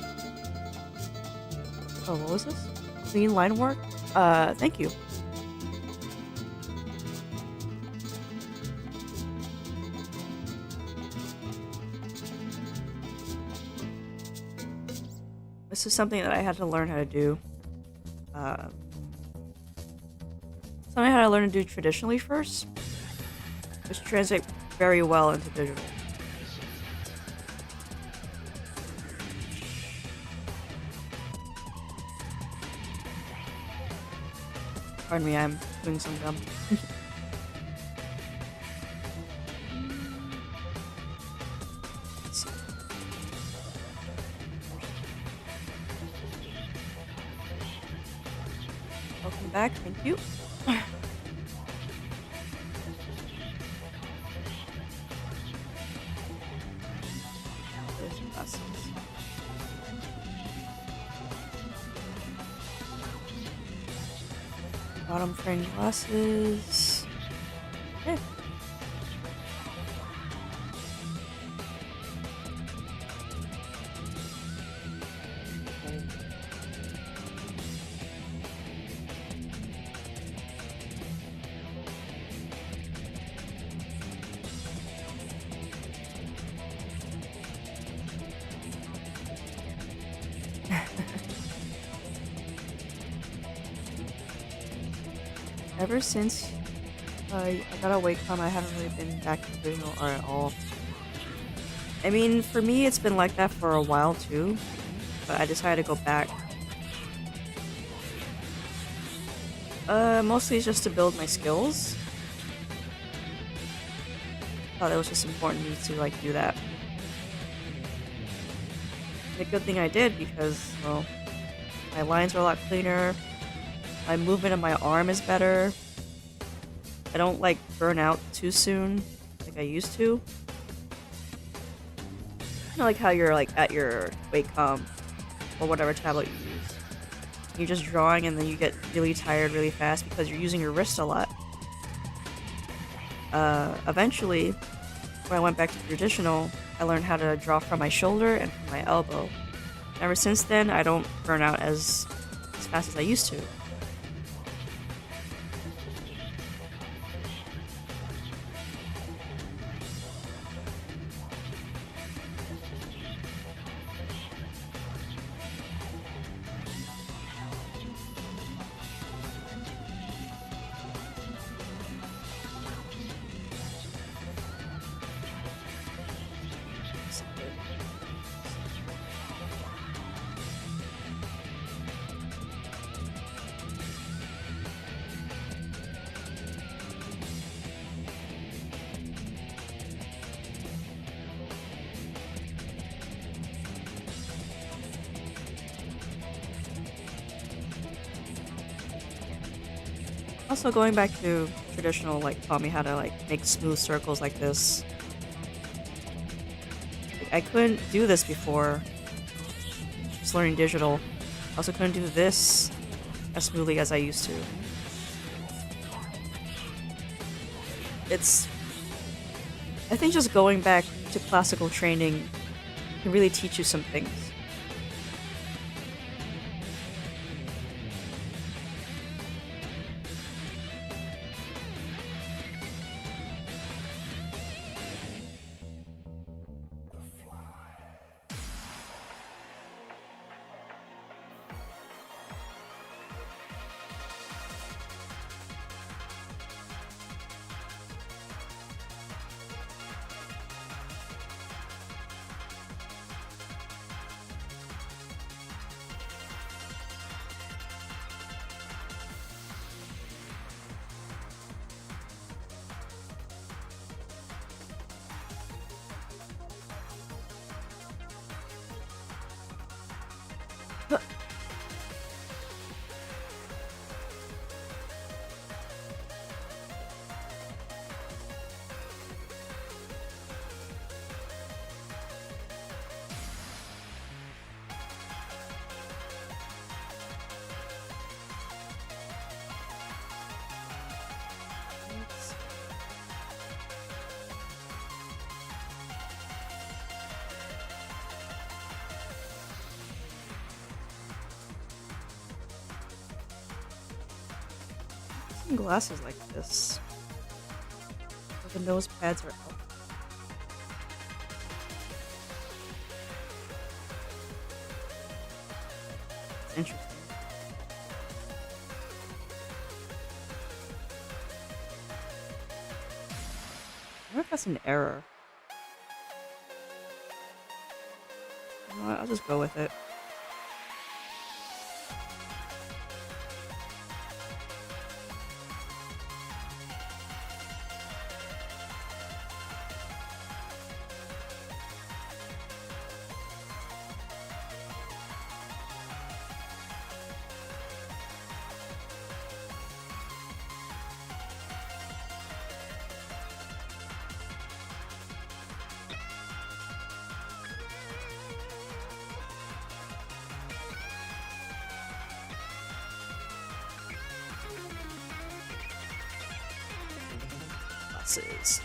S1: Oh, what was this? Clean line work? Thank you. This is something that I had to learn how to do. Something I had to learn to do traditionally first, which translates very well into digital. Pardon me, I'm doing some dumb. Welcome back, thank you. There's some glasses. Bottom frame glasses. Okay. Ever since I got a Wacom, I haven't really been back to traditional art at all. I mean, for me, it's been like that for a while too, but I decided to go back. Mostly just to build my skills. Thought it was just important to me to like do that. And a good thing I did because, well, my lines are a lot cleaner. My movement of my arm is better. I don't like burn out too soon like I used to. Not like how you're like at your Wacom or whatever tablet you use. You're just drawing and then you get really tired really fast because you're using your wrist a lot. Eventually, when I went back to traditional, I learned how to draw from my shoulder and from my elbow. Ever since then, I don't burn out as fast as I used to. Also, going back to traditional, like, taught me how to, like, make smooth circles like this. Like, I couldn't do this before. Just learning digital. I also couldn't do this as smoothly as I used to. I think just going back to classical training can really teach you some things. Glasses like this. The nose pads are up. It's interesting. I wonder if that's an error. You know what? I'll just go with it. Glasses.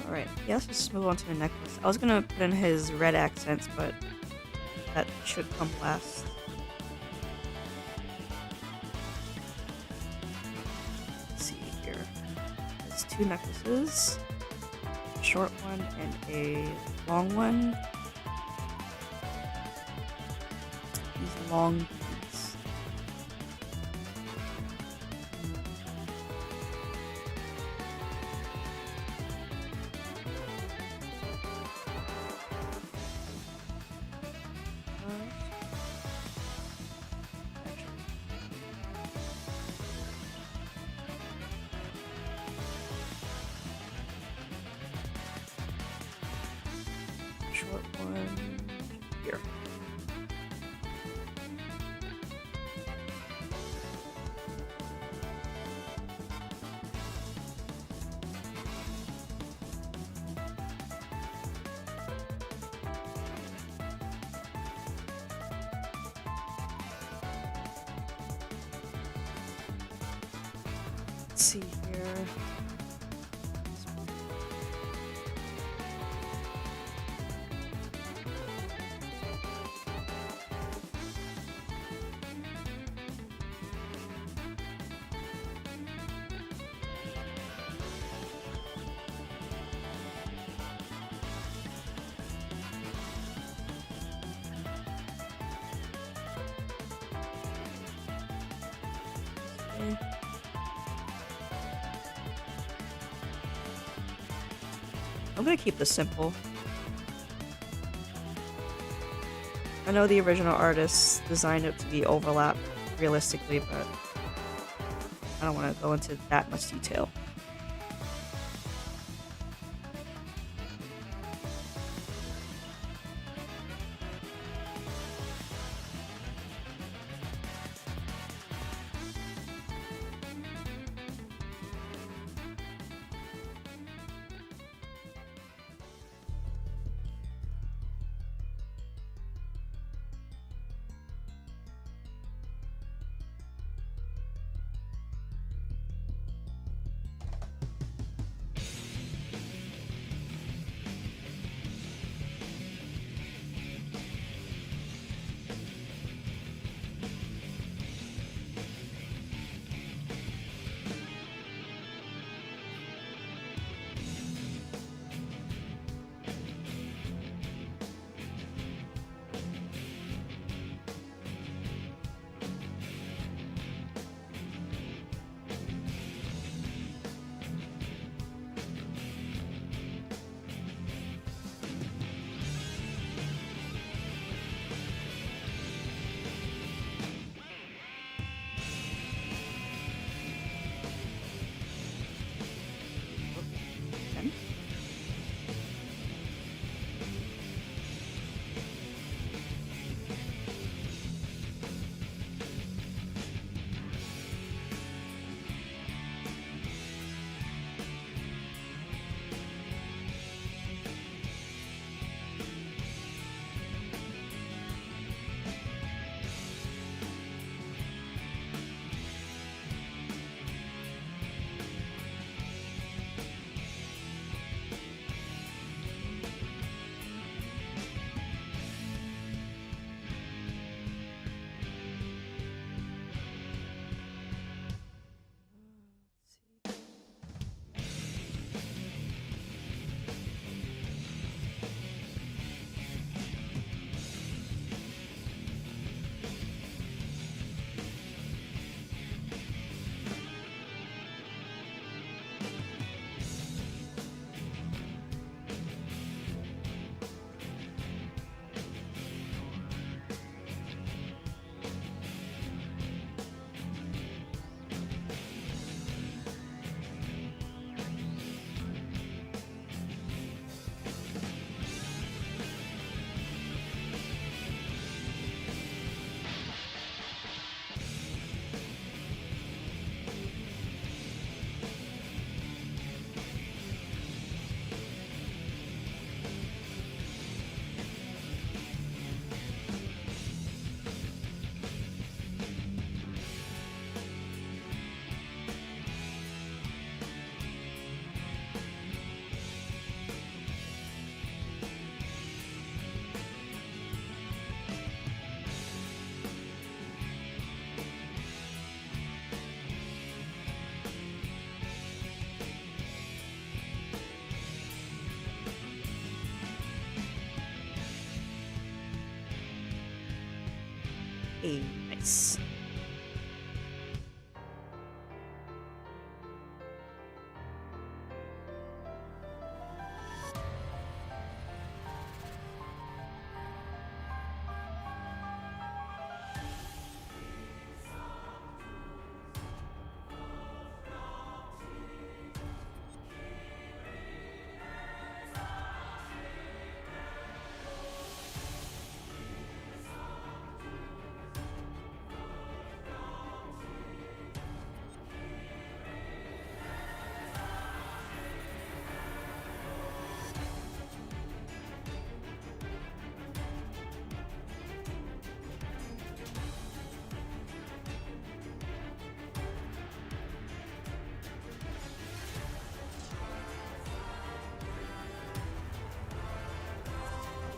S1: Alright, yeah, let's just move on to the necklace. I was gonna put in his red accents, but that should come last. Let's see here. There's 2 necklaces. A short one and a long one. These long beads. Short one here. Let's see here. Okay. I'm gonna keep this simple. I know the original artist designed it to be overlapped realistically, but I don't want to go into that much detail. Hey, nice.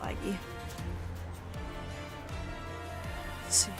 S1: Laggy. Let's see.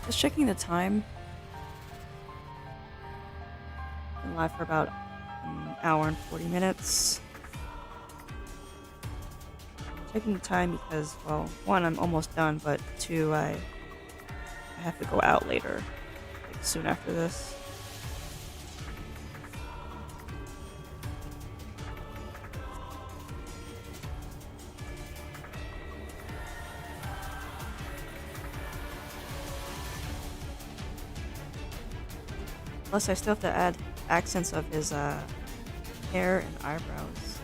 S1: Just checking the time. Been live for about an hour and 40 minutes. Taking the time because, well, one, I'm almost done, but two, I have to go out later, like soon after this. Plus, I still have to add accents of his hair and eyebrows.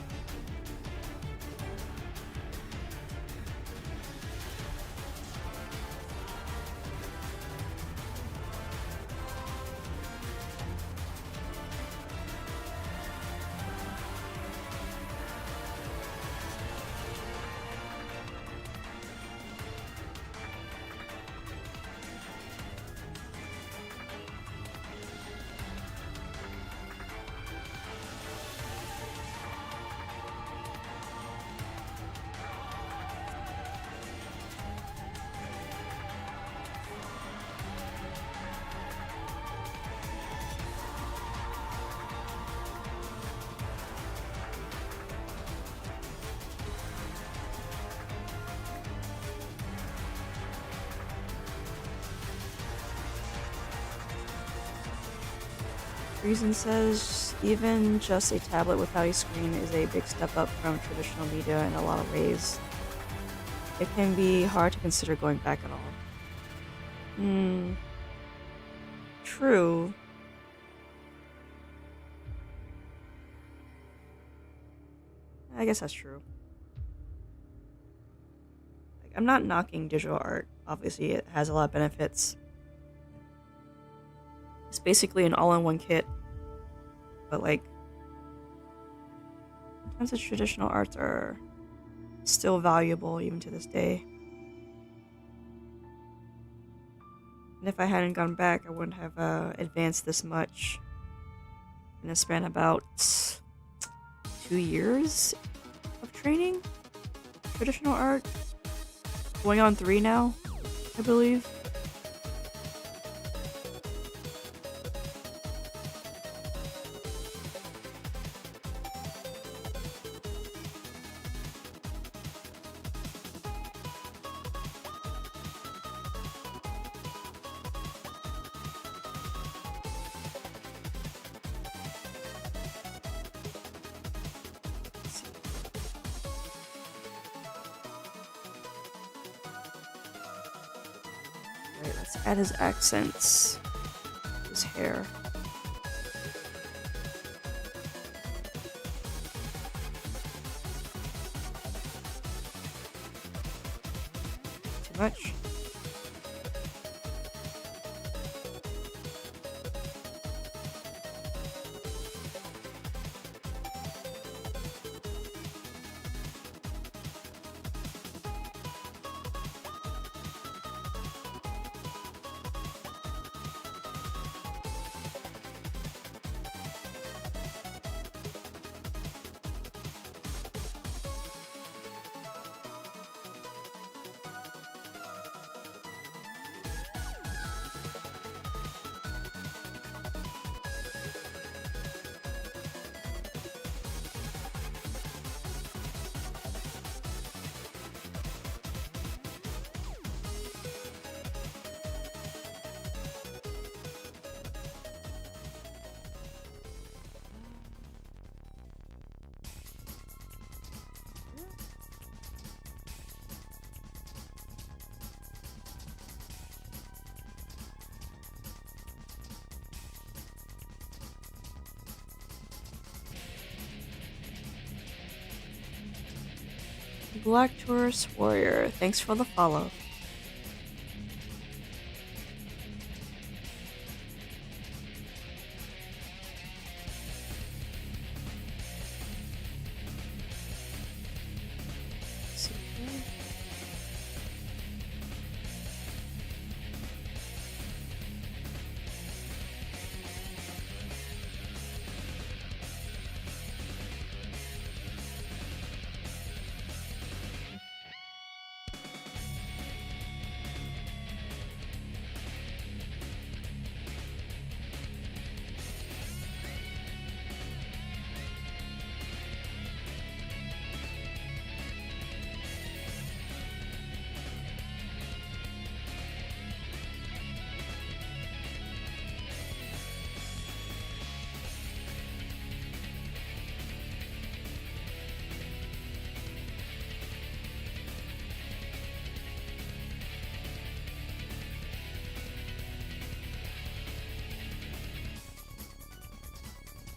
S1: Reason says, even just a tablet without a screen is a big step up from traditional media in a lot of ways. It can be hard to consider going back at all. True. I guess that's true. Like, I'm not knocking digital art. Obviously, it has a lot of benefits. It's basically an all-in-one kit, but like, sometimes the traditional arts are still valuable even to this day. And if I hadn't gone back, I wouldn't have advanced this much in a span of about 2 years of training. Traditional art, going on 3 now, I believe. Alright, let's add his accents, his hair. much. Black Tourist Warrior, thanks for the follow. Let's see here.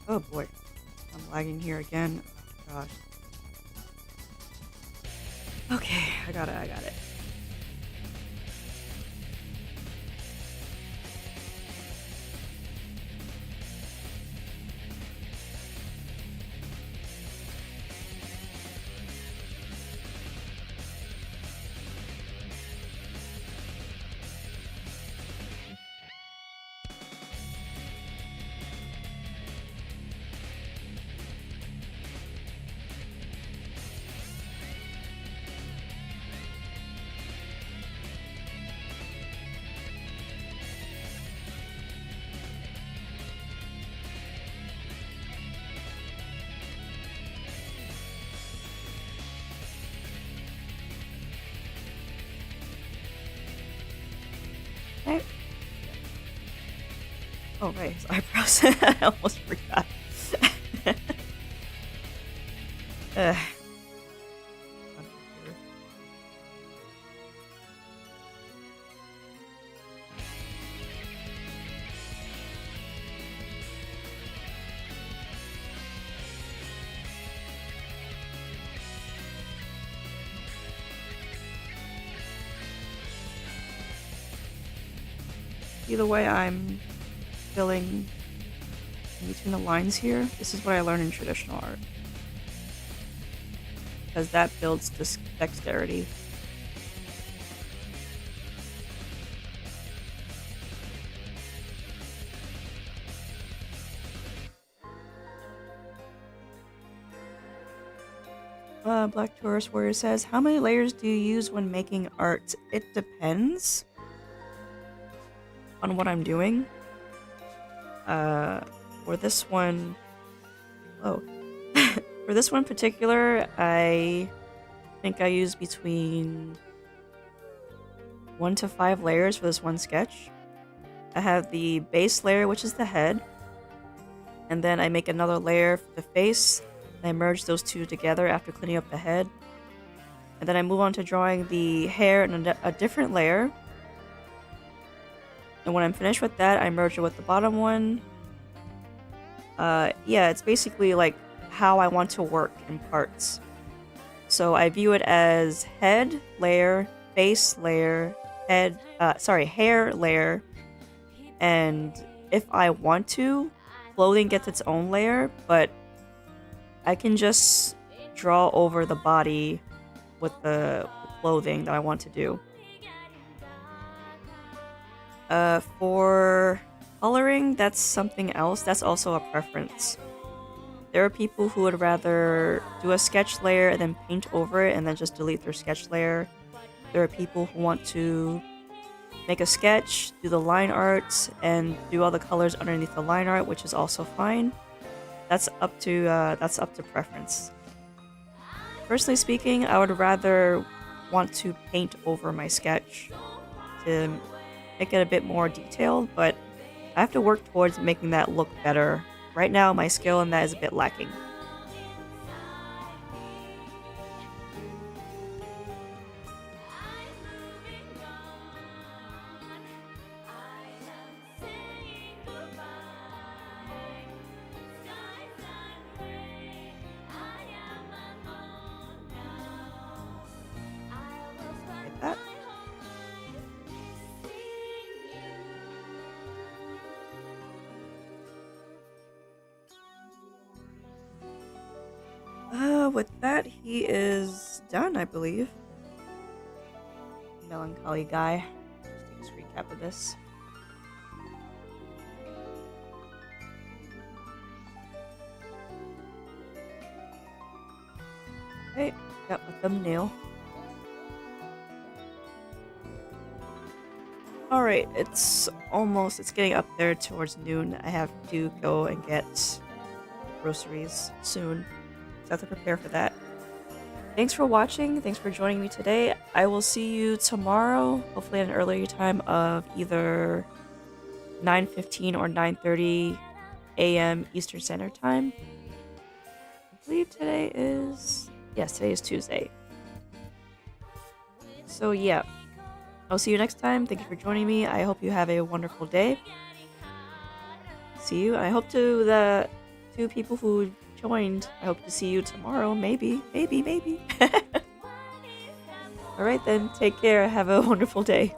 S1: Oh boy, I'm lagging here again. Oh, gosh. Okay, I got it. Okay. Oh, right, his eyebrows. I almost forgot. Ugh. See the way I'm filling in between the lines here? This is what I learned in traditional art. Because that builds this dexterity. Black Tourist Warrior says, how many layers do you use when making art? It depends on what I'm doing. For this one... Oh. For this one in particular, I think I use between 1 to 5 layers for this one sketch. I have the base layer, which is the head. And then I make another layer for the face. And I merge those two together after cleaning up the head. And then I move on to drawing the hair in a different layer. And when I'm finished with that, I merge it with the bottom one. Yeah, it's basically like how I want to work in parts. So I view it as head, layer, face layer, hair layer, and if I want to, clothing gets its own layer, but I can just draw over the body with the clothing that I want to do. For coloring, that's something else. That's also a preference. There are people who would rather do a sketch layer and then paint over it and then just delete their sketch layer. There are people who want to make a sketch, do the line art, and do all the colors underneath the line art, which is also fine. That's up to preference. Personally speaking, I would rather want to paint over my sketch to make it a bit more detailed, but I have to work towards making that look better. Right now, my skill in that is a bit lacking. Like that. With that, he is done, I believe. Melancholy guy. Just take a recap of this. Okay, got my thumbnail. Alright, it's getting up there towards noon. I have to go and get groceries soon. So I have to prepare for that. Thanks for watching. Thanks for joining me today. I will see you tomorrow, hopefully at an earlier time of either 9:15 or 9:30 a.m. Eastern Standard Time. I believe today is Tuesday. So yeah, I'll see you next time. Thank you for joining me. I hope you have a wonderful day. See you. I hope to the 2 people who joined. I hope to see you tomorrow. Maybe. Alright then, take care. Have a wonderful day.